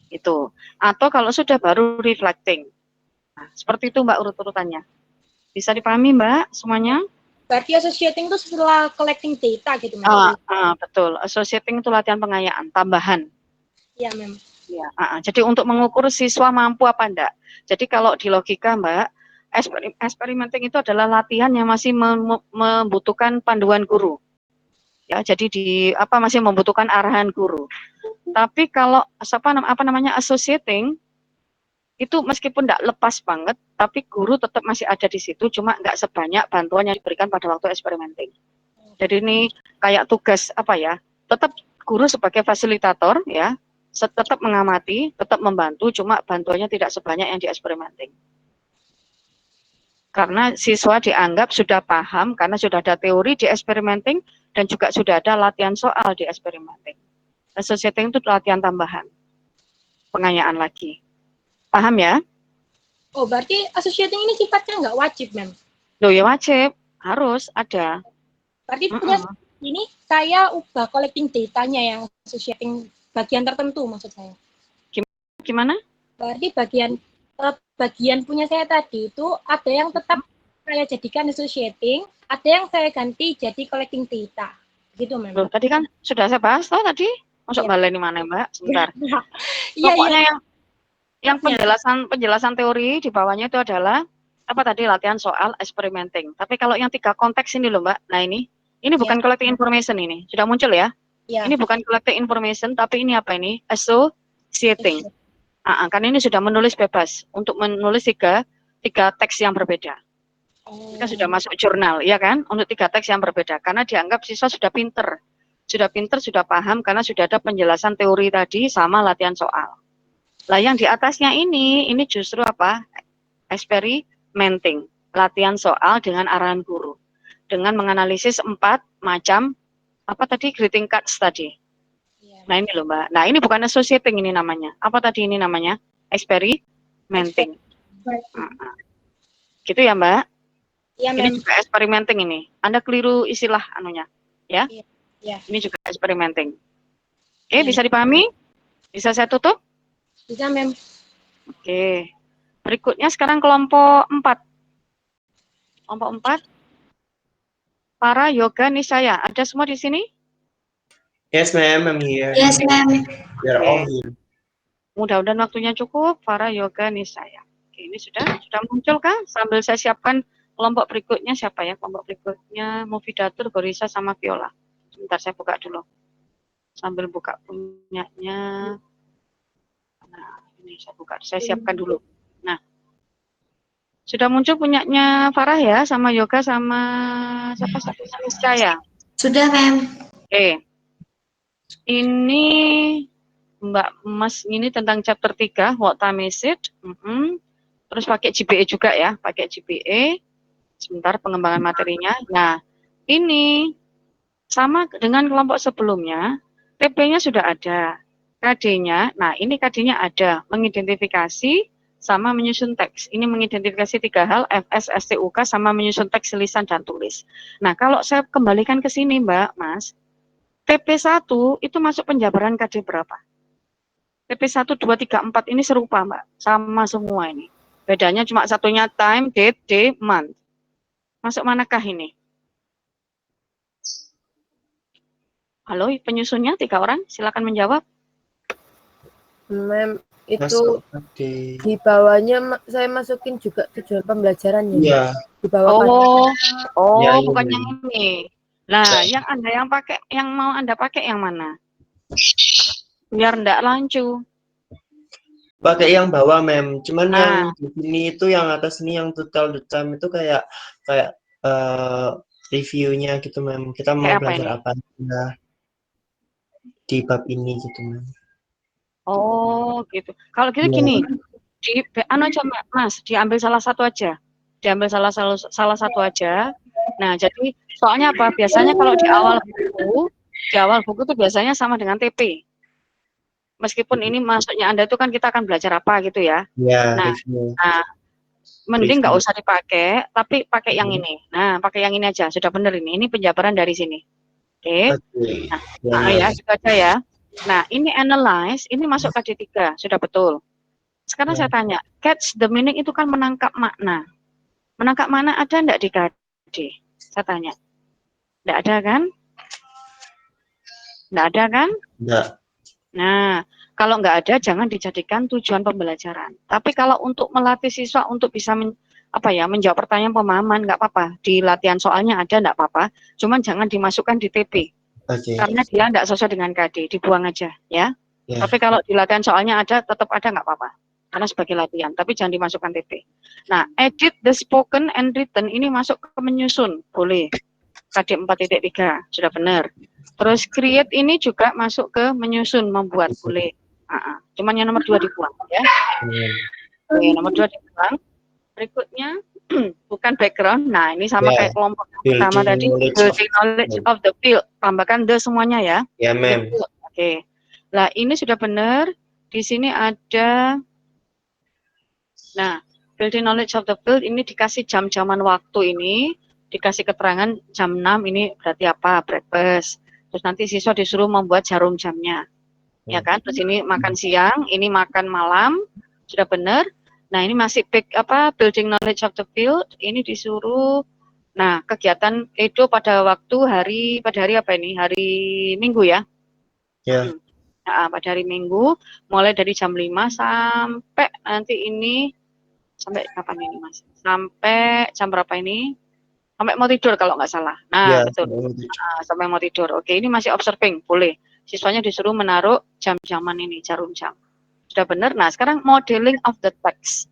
Itu. Atau kalau sudah baru reflecting. Nah, seperti itu Mbak urut-urutannya. Bisa dipahami Mbak semuanya? Berarti associating itu setelah collecting data gitu, Mem. Betul. Associating itu latihan pengayaan, tambahan. Iya, Mem. Ya, jadi untuk mengukur siswa mampu apa enggak. Jadi kalau di logika Mbak, experimenting itu adalah latihan yang masih membutuhkan panduan guru. Ya, jadi masih membutuhkan arahan guru. Tapi kalau associating itu meskipun enggak lepas banget, tapi guru tetap masih ada di situ, cuma enggak sebanyak bantuan yang diberikan pada waktu experimenting. Jadi ini kayak tugas tetap guru sebagai fasilitator ya, tetap mengamati, tetap membantu, cuma bantuannya tidak sebanyak yang di experimenting. Karena siswa dianggap sudah paham, karena sudah ada teori di experimenting, dan juga sudah ada latihan soal di experimenting. Associating itu latihan tambahan, pengayaan lagi. Paham ya? Oh, berarti associating ini sifatnya nggak wajib, Mem? Loh ya wajib, harus ada. Berarti ini saya ubah collecting datanya yang associating bagian tertentu maksud saya. Gimana? Berarti bagian punya saya tadi itu ada yang tetap saya jadikan associating, ada yang saya ganti jadi collecting data. Gitu, Mem. Loh, tadi kan sudah saya bahas tadi. Masuk baleni mana Mbak? Sebentar. Pokoknya yang penjelasan teori di bawahnya itu adalah tadi latihan soal experimenting. Tapi kalau yang 3 konteks ini loh Mbak. Nah ini bukan collecting information ini. Sudah muncul ya? Ini bukan collecting information, tapi ini apa ini? Associating. Karena ini sudah menulis bebas untuk menulis tiga teks yang berbeda. Kita sudah masuk jurnal, ya kan? Untuk 3 teks yang berbeda. Karena dianggap siswa sudah pinter, sudah paham karena sudah ada penjelasan teori tadi sama latihan soal. Lah yang di atasnya ini justru experimenting, latihan soal dengan arahan guru, dengan menganalisis 4 macam greeting cards tadi. Nah ini loh Mbak. Nah ini bukan associating ini namanya. Apa tadi ini namanya? Experimenting. Gitu ya Mbak? Iya, ini juga experimenting ini. Anda keliru istilah anunya, ya? Iya. Ini juga experimenting. Oke, bisa dipahami? Bisa saya tutup? Bisa, Mem. Oke. Berikutnya sekarang kelompok 4. Kelompok 4. Para yoga niscaya. Ada semua di sini? Yes, ma'am. I'm here. Yes, ma'am. We are all here. Mudah-mudahan waktunya cukup. Para yoga niscaya. Oke, ini sudah muncul kah? Sambil saya siapkan kelompok berikutnya siapa ya? Kelompok berikutnya Mufidatur, Gorisa, sama Viola. Sebentar saya buka dulu. Sambil buka punyanya. Nah, ini saya buka. Saya siapkan dulu. Nah, sudah muncul punyanya Farah ya, sama Yoga, sama siapa satunya Niscaya. Sudah, Ma'am. Oke. Ini Mbak Mas ini tentang chapter 3, what time is it? Terus pakai GPA juga ya, pakai GPA. Sebentar pengembangan materinya. Nah, ini sama dengan kelompok sebelumnya, TP-nya sudah ada. KD-nya, nah ini KD-nya ada, mengidentifikasi sama menyusun teks. Ini mengidentifikasi 3 hal, FS, STUK, sama menyusun teks lisan dan tulis. Nah, kalau saya kembalikan ke sini Mbak, Mas, TP1 itu masuk penjabaran KD berapa? TP1, 2, 3, 4 ini serupa Mbak, sama semua ini. Bedanya cuma satunya time, date, day, month. Masuk manakah ini? Halo, penyusunnya 3 orang, silakan menjawab. Mem, itu Masuk di bawahnya saya masukin juga tujuan pembelajarannya. Iya. Di bawah Ya, bukan ini. yang ini. Nah, yang mau Anda pakai yang mana? Biar enggak lancu. Pakai yang bawah, Mem. Cuman yang di sini itu yang atas ini yang total the time itu kayak reviewnya gitu, Mem. Kita mau belajar apa aja di bab ini gitu, Mem. Oh, gitu. Kalau gitu gini, aja Mas, diambil salah satu aja. Diambil salah satu aja. Nah, jadi soalnya apa? Biasanya kalau di awal buku tuh biasanya sama dengan TP. Meskipun ini masuknya Anda itu kan kita akan belajar apa gitu ya. Ya, Nah, mending nggak usah dipakai, tapi pakai yang ini. Nah, pakai yang ini aja, sudah benar ini. Ini penjabaran dari sini. Oke. Nah, ya, itu aja ya. Nah, ini analyze, ini masuk KD3, sudah betul. Sekarang saya tanya, catch the meaning itu kan menangkap makna. Menangkap makna ada enggak di KD? Saya tanya. Enggak ada kan? Enggak ada kan? Enggak. Nah, kalau enggak ada jangan dijadikan tujuan pembelajaran. Tapi kalau untuk melatih siswa untuk bisa menjawab pertanyaan pemahaman enggak apa-apa. Di latihan soalnya ada enggak apa-apa. Cuman jangan dimasukkan di TP. Karena dia enggak sesuai dengan KD, dibuang aja ya. Tapi kalau di latihan soalnya ada, tetap ada enggak apa-apa. Karena sebagai latihan, tapi jangan dimasukkan TP. Nah, edit the spoken and written ini masuk ke menyusun, boleh. KD 4.3, sudah benar. Terus create ini juga masuk ke menyusun, membuat, boleh. Cuman yang nomor 2 dibuang ya. Oke, nomor 2 dibuang. Berikutnya bukan background. Nah, ini sama kayak kelompok pertama tadi, building knowledge of the field. Tambahkan the semuanya ya. Ya, Mem. Oke. Nah, ini sudah benar. Di sini ada building knowledge of the field ini dikasih jam-jaman waktu ini, dikasih keterangan jam 6 ini berarti apa? Breakfast. Terus nanti siswa disuruh membuat jarum jamnya. Ya kan? Terus ini makan siang, ini makan malam. Sudah benar. Nah, ini masih building knowledge of the field, ini disuruh kegiatan Edo pada hari apa ini? Hari Minggu ya? Ya. Pada hari Minggu, mulai dari jam 5 sampai nanti ini sampai kapan ini Mas? Sampai jam berapa ini? Sampai mau tidur kalau nggak salah. Nah, betul. Sampai mau tidur. Oke, ini masih observing, boleh. Siswanya disuruh menaruh jam-jaman ini, jarum jam. Sudah benar. Nah, sekarang modeling of the text.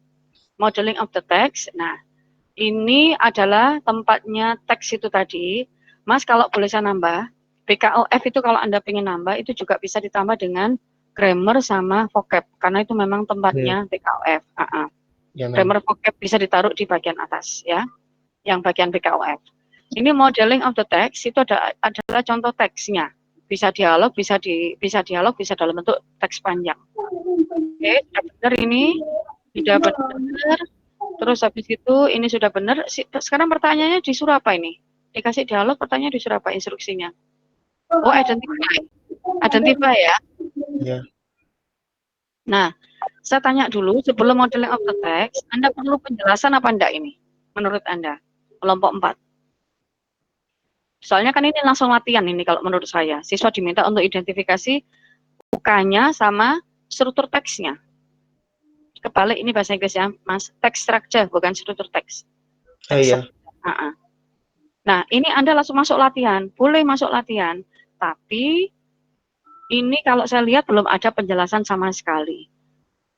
Modeling of the text. Nah, ini adalah tempatnya teks itu tadi. Mas, kalau boleh saya nambah, BKOF itu kalau Anda pengen nambah, itu juga bisa ditambah dengan grammar sama vocab. Karena itu memang tempatnya BKOF. Grammar vocab bisa ditaruh di bagian atas ya, yang bagian BKOF. Ini modeling of the text itu adalah contoh teksnya. Bisa dialog, bisa dalam bentuk teks panjang. Oke, sudah benar ini, sudah benar. Terus habis itu ini sudah benar. Sekarang pertanyaannya disuruh apa ini? Dikasih dialog, pertanyaan disuruh apa instruksinya? Oh, identify ya. Ya. Nah, saya tanya dulu, sebelum modeling of the text, Anda perlu penjelasan apa enggak ini? Menurut Anda, kelompok 4. Soalnya kan ini langsung latihan ini kalau menurut saya. Siswa diminta untuk identifikasi UK-nya sama struktur teksnya. Kebalik ini bahasa Inggris ya, Mas. Text structure, bukan struktur teks. Iya. Nah, ini Anda langsung masuk latihan. Boleh masuk latihan. Tapi ini kalau saya lihat belum ada penjelasan sama sekali.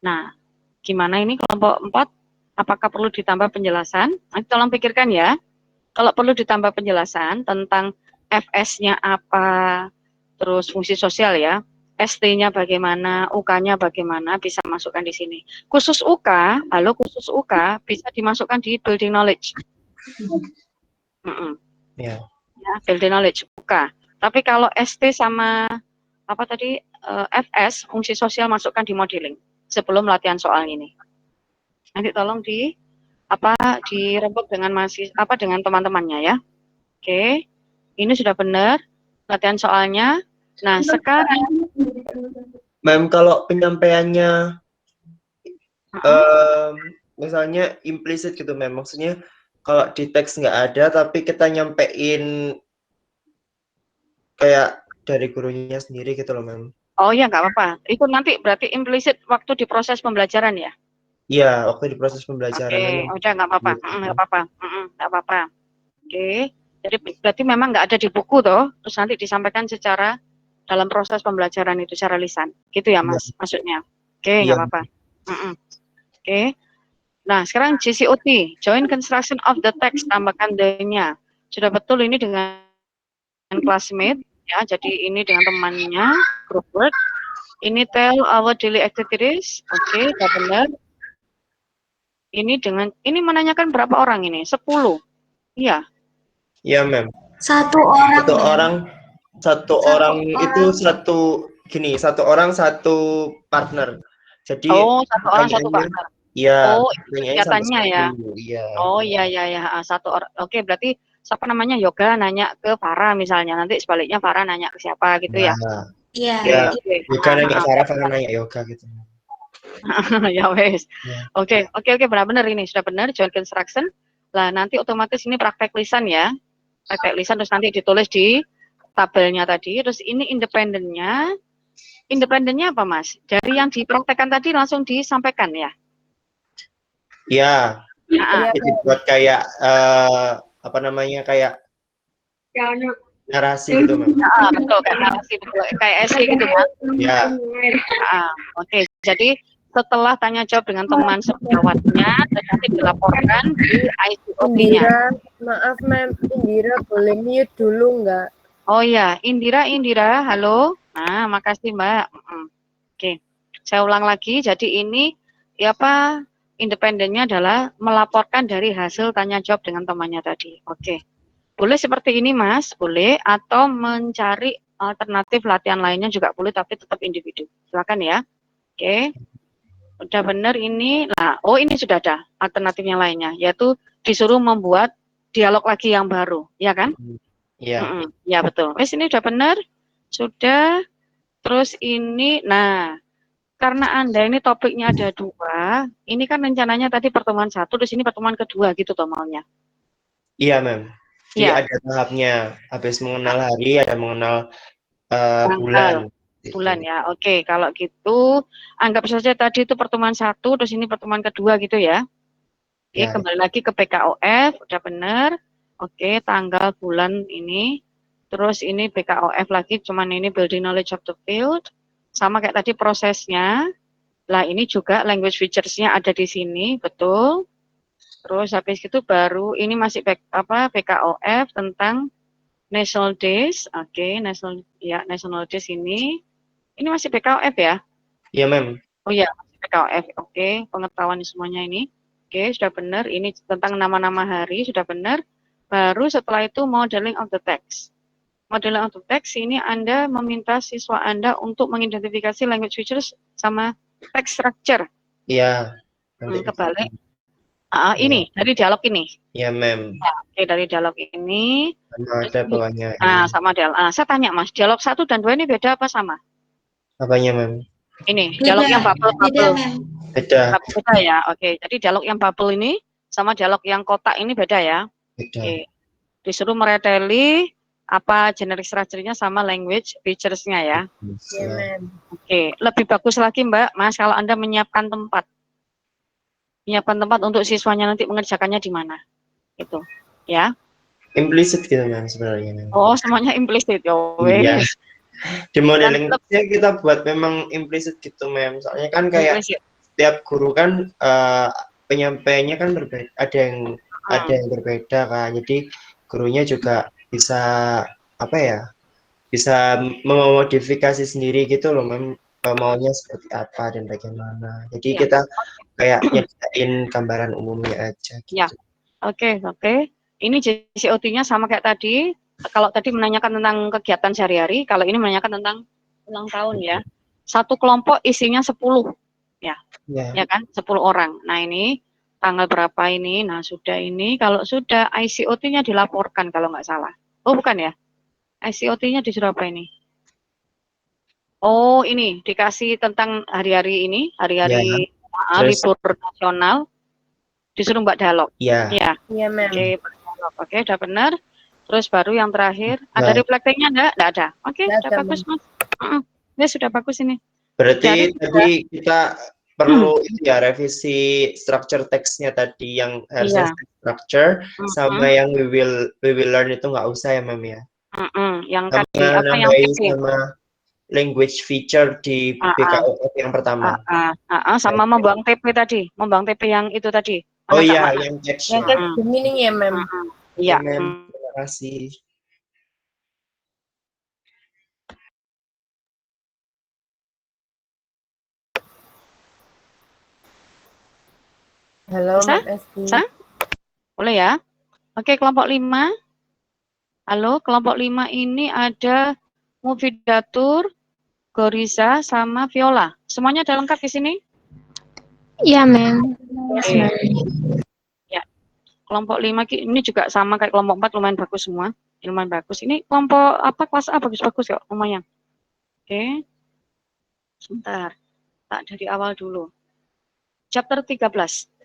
Nah, gimana ini kelompok 4? Apakah perlu ditambah penjelasan? Nanti tolong pikirkan ya. Kalau perlu ditambah penjelasan tentang FS-nya apa, terus fungsi sosial ya, ST-nya bagaimana, UK-nya bagaimana, bisa masukkan di sini. Khusus UK, khusus UK bisa dimasukkan di building knowledge. Ya, building knowledge UK. Tapi kalau ST sama FS, fungsi sosial masukkan di modeling sebelum latihan soal ini. Nanti tolong dirembuk dengan dengan teman-temannya ya. Oke. Ini sudah benar latihan soalnya. Nah, sekarang Mem, kalau penyampaiannya misalnya implisit gitu, Mem. Maksudnya kalau di teks nggak ada tapi kita nyampein kayak dari gurunya sendiri gitu loh, Mem. Oh ya, nggak apa-apa. Itu nanti berarti implisit waktu di proses pembelajaran ya? Iya, waktu di proses pembelajaran. Oke, udah nggak apa-apa. Nggak apa-apa. Nggak apa-apa. Oke. Jadi berarti memang nggak ada di buku toh, terus nanti disampaikan secara dalam proses pembelajaran itu secara lisan. Gitu ya, Mas, maksudnya. Oke, nggak apa-apa. Oke. Nah, sekarang JCOT, Joint Construction of the Text, tambahkan the-nya. Sudah betul ini dengan classmate, ya, jadi ini dengan temannya, group work. Ini tell our daily activities, oke, sudah benar. Ini menanyakan berapa orang ini? 10. Iya. Iya, Mem. Satu orang. Satu orang itu satu orang satu partner. Jadi satu orang satu partner. Iya. Kelihatannya ya. Iya. Oh iya. Satu orang. Oke, berarti siapa namanya? Yoga nanya ke Farah misalnya. Nanti sebaliknya Farah nanya ke siapa gitu ya. Iya. Yoga nanya ke Farah nanya Yoga gitu. Ya wes. Oke, benar ini sudah benar joint construction. Lah nanti otomatis ini praktek lisan ya. Praktek lisan terus nanti ditulis di tabelnya tadi. Terus ini independennya apa, Mas? Dari yang dipraktekkan tadi langsung disampaikan ya? Iya. Jadi buat kayak apa namanya, kayak narasi gitu, Mem. Betul, kayak narasi, betul. Kayak essay gitu kan? Ya. Oke. Jadi setelah tanya jawab dengan teman sejawatnya, nanti dilaporkan di ICOT-nya. Maaf, Mem, Indira boleh mute dulu nggak? Oh ya, Indira, halo. Nah, makasih Mbak. Oke, saya ulang lagi. Jadi ini independennya adalah melaporkan dari hasil tanya jawab dengan temannya tadi. Oke, boleh seperti ini Mas, boleh, atau mencari alternatif latihan lainnya juga boleh, tapi tetap individu. Silakan ya. Oke. Udah benar ini. Nah, ini sudah ada alternatifnya lainnya, yaitu disuruh membuat dialog lagi yang baru, ya kan? Iya. Ya betul. Wes ini udah benar. Sudah. Terus ini, nah, karena Anda ini topiknya ada 2, ini kan rencananya tadi pertemuan 1, terus ini pertemuan kedua gitu toh maunya. Iya, Mem. Jadi ya. ada tahapnya. Habis mengenal hari, ada mengenal bulan. Bulan ya. Oke, kalau gitu anggap saja tadi itu pertemuan 1, terus ini pertemuan kedua gitu ya. Oke, kembali lagi ke PKOF, udah benar. Oke, tanggal bulan ini. Terus ini PKOF lagi, cuman ini building knowledge of the field. Sama kayak tadi prosesnya. Lah ini juga language features-nya ada di sini, betul. Terus habis itu baru ini masih PKOF tentang National Days. Oke, National Days ini. Ini masih PKOF ya? Iya, Mem. Oh iya, masih PKOF. Oke, pengetahuan semuanya ini. Oke, sudah benar. Ini tentang nama-nama hari, sudah benar. Baru setelah itu modeling of the text. Modeling of the text ini Anda meminta siswa Anda untuk mengidentifikasi language features sama text structure. Iya. Kebalik. Ini, dari dialog ini. Iya, Mem. Oke, dari dialog ini. Sama ada bawahnya. Sama dialog. Saya tanya Mas, dialog 1 dan 2 ini beda apa sama? Apanya, Mem? Ini, dialog yang bubble. Beda. Beda ya, oke. Jadi dialog yang bubble ini sama dialog yang kotak ini beda ya? Beda. Oke. Disuruh mereteli apa generic structure-nya sama language features-nya ya. Iya, Mem. Oke, lebih bagus lagi Mbak, Mas, kalau Anda menyiapkan tempat. Menyiapkan tempat untuk siswanya nanti mengerjakannya di mana. Gitu, ya. Implisit gitu, Mem, sebenarnya. Oh, semuanya implisit, Iya. Di modeling kita buat memang implisit gitu, Mem. Soalnya kan kayak setiap guru kan penyampaiannya kan berbeda, ada yang berbeda kan. Jadi gurunya juga bisa bisa memodifikasi sendiri gitu loh, Mem, maunya seperti apa dan bagaimana. Jadi kita kayak nyediain gambaran umumnya aja gitu. Ya. Oke. Ini JCOT-nya sama kayak tadi. Kalau tadi menanyakan tentang kegiatan sehari-hari, kalau ini menanyakan tentang ulang tahun ya. Satu kelompok isinya 10 ya. Ya kan? 10 orang. Nah, ini tanggal berapa ini? Nah, sudah ini. Kalau sudah ICOT-nya dilaporkan kalau nggak salah. Oh, bukan ya? ICOT-nya disuruh apa ini? Oh, ini dikasih tentang hari-hari ini, hari-hari libur nasional. Disuruh Mbak dialog. Iya. Iya, Mem. Oke, udah benar. Terus baru yang terakhir, ada Nah, reflectingnya enggak? Enggak ada. Oke, Nggak sudah ada, bagus, Mem. Mas. Ya, sudah bagus ini. berarti Dari tadi kita perlu itu ya revisi structure text-nya tadi yang harusnya Iya. structure sama yang we will learn itu nggak usah ya Mem ya. Yang Sama tadi apa yang nambahin PP? sama language feature di BKUF yang pertama. Sama membuang TP tadi, membuang TP yang itu tadi. Oh Menangkap iya, makna. yang text. Yang kayak the meaning ya, Mem. Iya. Oke, Mem. Terima kasih. Halo, Bisa? Mem Esti. Bisa? Boleh ya? Oke, kelompok 5. Halo, kelompok 5 ini ada Mufidatur, Goriza, sama Viola. Semuanya ada lengkap di sini? Iya, Mem. Oke. Ya. Kelompok 5 ini juga sama kayak kelompok 4, lumayan bagus semua. Lumayan bagus. Ini kelompok apa, kelas A bagus-bagus kok, lumayan. Oke. Sebentar. Tak dari awal dulu. Chapter 13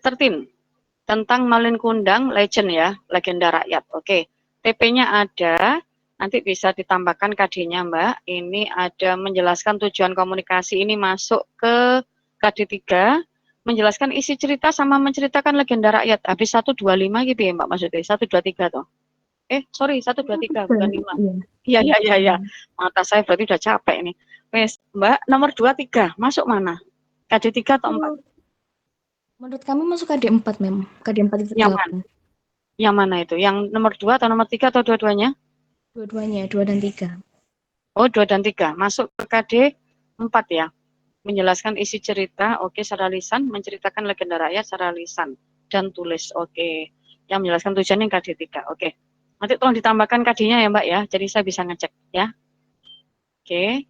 tentang Malin Kundang Legend ya, legenda rakyat. Oke. TP-nya ada, nanti bisa ditambahkan KD-nya, Mbak. Ini ada menjelaskan tujuan komunikasi ini masuk ke KD3, menjelaskan isi cerita sama menceritakan legenda rakyat. Habis 125 gitu ya, Mbak, maksudnya. 123 toh. Sorry, 123 bukan 5. Iya. Mata saya berarti udah capek ini. Wes, Mbak, nomor 23 masuk mana? KD3 atau 4? Menurut kami masuk KD4, Mem. KD4 itu Yang mana? 8. Yang mana itu? Yang nomor 2 atau nomor 3 atau dua-duanya? Dua-duanya, 2 dan 3. Oh, 2 dan 3. Masuk ke KD 4 ya. Menjelaskan isi cerita, oke, secara lisan, menceritakan legenda rakyat secara lisan dan tulis, oke. Yang menjelaskan tujuannya KD 3, oke. Nanti tolong ditambahkan KD-nya ya, Mbak ya. Jadi saya bisa ngecek ya. Oke.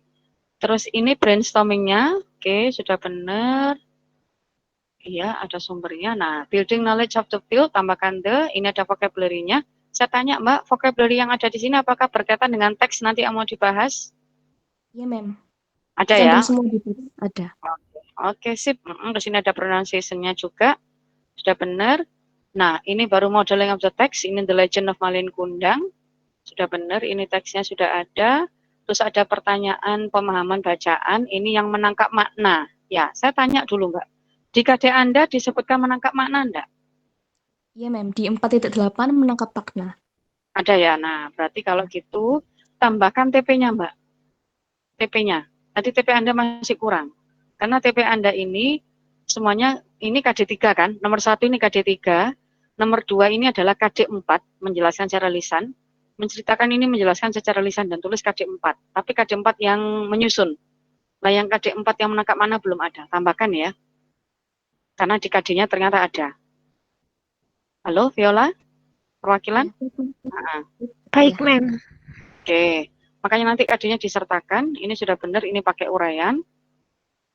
Terus ini brainstorming-nya, oke, sudah benar. Iya, ada sumbernya. Nah, building knowledge of the field, tambahkan the, ini ada vocabulary-nya. Saya tanya, Mbak, vocabulary yang ada di sini apakah berkaitan dengan teks nanti yang mau dibahas? Iya, Mem. Ada ya? Semua di situ. Ada. Oke, sip. Terus ini ada pronunciation-nya juga. Sudah benar. Nah, ini baru modeling of the text. Ini The Legend of Malin Kundang. Sudah benar, ini teksnya sudah ada. Terus ada pertanyaan pemahaman bacaan. Ini yang menangkap makna. Ya, saya tanya dulu, Mbak. Di KD Anda disebutkan menangkap makna enggak? Iya, Mem. Di 4.8 menangkap makna. Ada ya. Nah, berarti kalau gitu tambahkan TP-nya, Mbak. TP-nya. Nanti TP Anda masih kurang. Karena TP Anda ini semuanya ini KD3 kan. Nomor 1 ini KD3, nomor 2 ini adalah KD4 menjelaskan secara lisan. Menceritakan ini menjelaskan secara lisan dan tulis KD4. Tapi KD4 yang menyusun. Nah, yang KD4 yang menangkap mana belum ada. Tambahkan ya. Karena di KD-nya ternyata ada. Halo, Viola? Perwakilan? Baik, Mem. Oke. Makanya nanti KD-nya disertakan. Ini sudah benar, ini pakai uraian.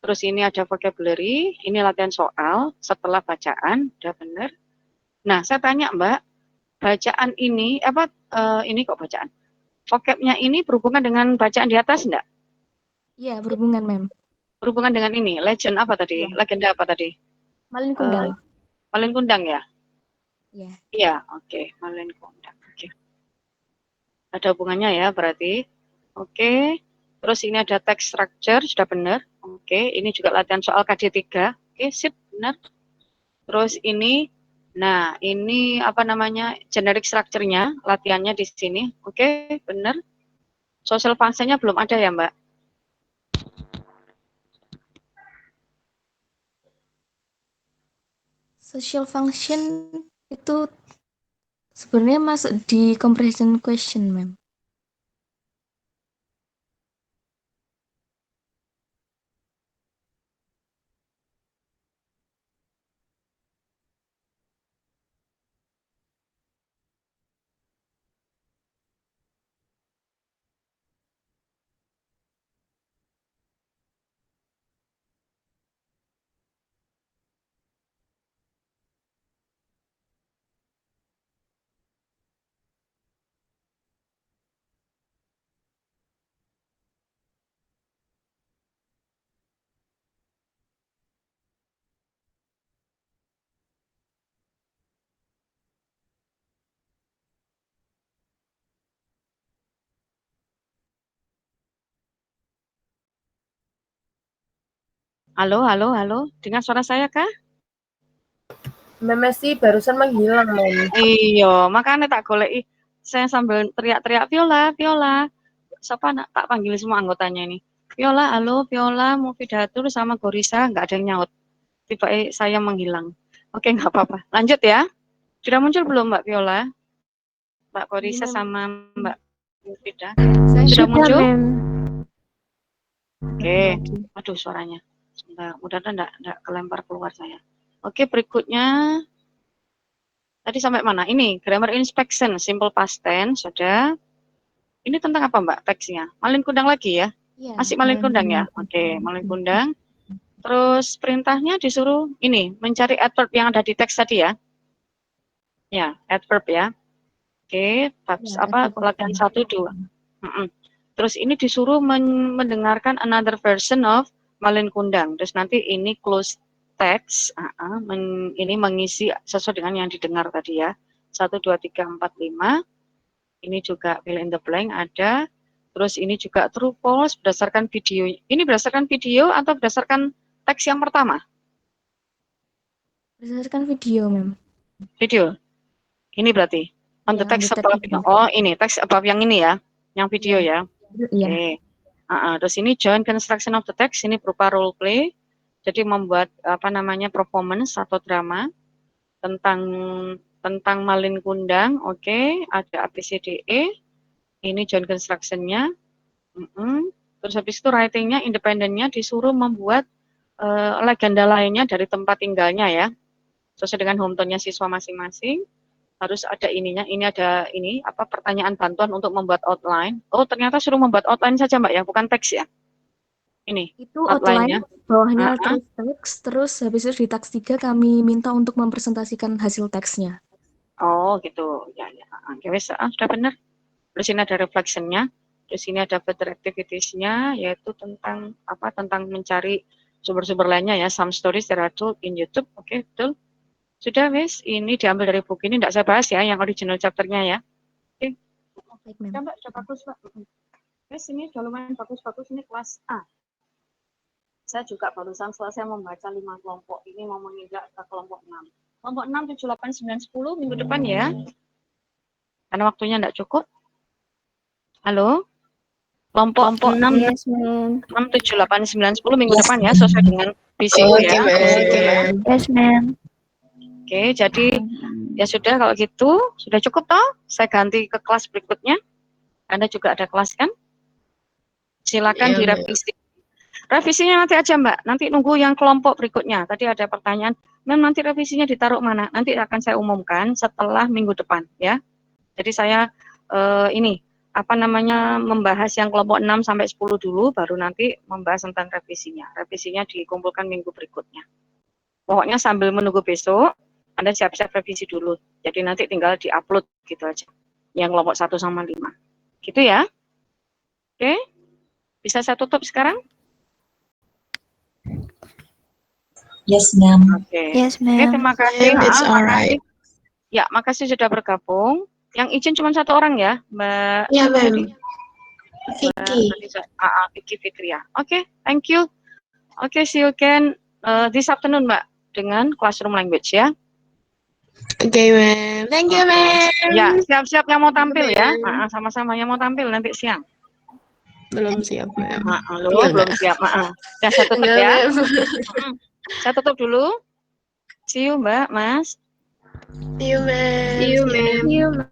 Terus ini ada vocabulary, ini latihan soal setelah bacaan, udah benar. Nah, saya tanya Mbak, bacaan ini, ini kok bacaan? Vocabnya ini berhubungan dengan bacaan di atas enggak? Iya, berhubungan, Mem. Berhubungan dengan ini, legend apa tadi? Ya. Legenda apa tadi? Malin Kundang. Malin Kundang ya? Iya. Iya, oke. Malin Kundang. Oke. Ada hubungannya ya berarti. Oke. Terus ini ada text structure, sudah benar. Oke, ini juga latihan soal KD3. Oke, sip, benar. Terus ini, nah ini apa namanya, generic structure-nya, latihannya di sini. Oke, benar. Social function-nya belum ada ya, Mbak? Social function itu sebenarnya masuk di comprehension question, Mem. Halo, halo, halo. Dengar suara saya kah? Messi barusan menghilang, Mem. Iya, makanya tak goleki. Saya sambil teriak-teriak Viola, Viola. Siapa nak tak panggil semua anggotanya ini. Viola, halo, Viola mau pidato sama Gorisa, nggak ada yang nyaut. Tiba saya menghilang. Oke, nggak apa-apa. Lanjut ya. Sudah muncul belum Mbak Viola? Mbak Gorisa sama Mbak Mufida? Sudah muncul? Oke. Aduh suaranya. Sebentar, mudah-mudahan enggak kelempar keluar saya. Oke, berikutnya. Tadi sampai mana? Ini, grammar inspection, simple past tense, sudah. Ini tentang apa Mbak teksnya? Malin kundang lagi ya? Iya, Masih malin kundang ya? Oke, malin kundang. Terus perintahnya disuruh ini, mencari adverb yang ada di teks tadi ya? Ya, adverb ya. Oke, latihan 1, 2. Terus ini disuruh mendengarkan another version of malin kundang. Terus nanti ini close text, ini mengisi sesuai dengan yang didengar tadi ya. 1, 2, 3, 4, 5. Ini juga fill in the blank ada. Terus ini juga true false berdasarkan video. Ini berdasarkan video atau berdasarkan teks yang pertama? Berdasarkan video, Mem. Video. Ini berarti on the text above. Oh, ini teks above yang ini ya, yang video ya. Iya. Oke. Terus ini join construction of the text, ini berupa role play. Jadi membuat performance atau drama tentang malin kundang. Oke, ada ABCDE. Ini join construction-nya. Terus habis itu writing-nya, independent-nya disuruh membuat legenda lainnya dari tempat tinggalnya ya. Sesuai dengan hometown-nya siswa masing-masing. Harus ada ininya, ini ada pertanyaan bantuan untuk membuat outline. Oh, ternyata suruh membuat outline saja Mbak ya, bukan teks ya. Ini itu outline, bawahnya terus teks, terus habis itu di teks 3 kami minta untuk mempresentasikan hasil teksnya. Oh, gitu. Ya. Oke, sudah benar. Terus ini ada reflection-nya. Terus ini ada further activities-nya, yaitu tentang mencari sumber-sumber lainnya ya, some stories that are told in YouTube. Oke, betul. Sudah, wes. Ini diambil dari buku ini, tidak saya bahas ya, yang original chapter-nya ya. Oke. Sudah, Mbak, sudah bagus, Mbak. Wes, ini sudah lumayan bagus-bagus, ini kelas A. Saya juga barusan selesai membaca 5 kelompok. Ini mau menginjak ke kelompok 6. Kelompok 6, 7, 8, 9, 10 minggu depan ya. Karena waktunya tidak cukup. Halo? Kelompok 6, 6, 7, 8, 9, 10 minggu depan ya, sesuai dengan VCU ya. Yes, ma'am. Oke, jadi ya sudah kalau gitu, sudah cukup toh? Saya ganti ke kelas berikutnya. Anda juga ada kelas kan? Silakan direvisi. Revisinya nanti aja Mbak, nanti nunggu yang kelompok berikutnya. Tadi ada pertanyaan, Mem nanti revisinya ditaruh mana? Nanti akan saya umumkan setelah minggu depan ya. Jadi saya membahas yang kelompok 6 sampai 10 dulu, baru nanti membahas tentang revisinya. Revisinya dikumpulkan minggu berikutnya. Pokoknya sambil menunggu besok, Anda siap-siap revisi dulu. Jadi nanti tinggal di-upload gitu aja. Yang kelompok 1 sama 5. Gitu ya. Oke. Bisa saya tutup sekarang? Yes, ma'am. Oke. Yes, ma'am. Oke, terima kasih. It's alright. Ya, makasih sudah bergabung. Yang izin cuma 1 orang ya, Mbak. Ya, ma'am. Vicky Fitria. Oke, thank you. Oke, see you again this afternoon, Mbak, dengan classroom language ya. Oke, ma'am. Thank you, ma'am. Ya, siap-siap yang mau tampil ya. Sama-sama yang mau tampil nanti siang. Belum siap, ma'am. Belum siap. Ya, saya tutup ya. Saya tutup dulu. See you, Mbak, Mas. See you, ma'am. See you, ma'am.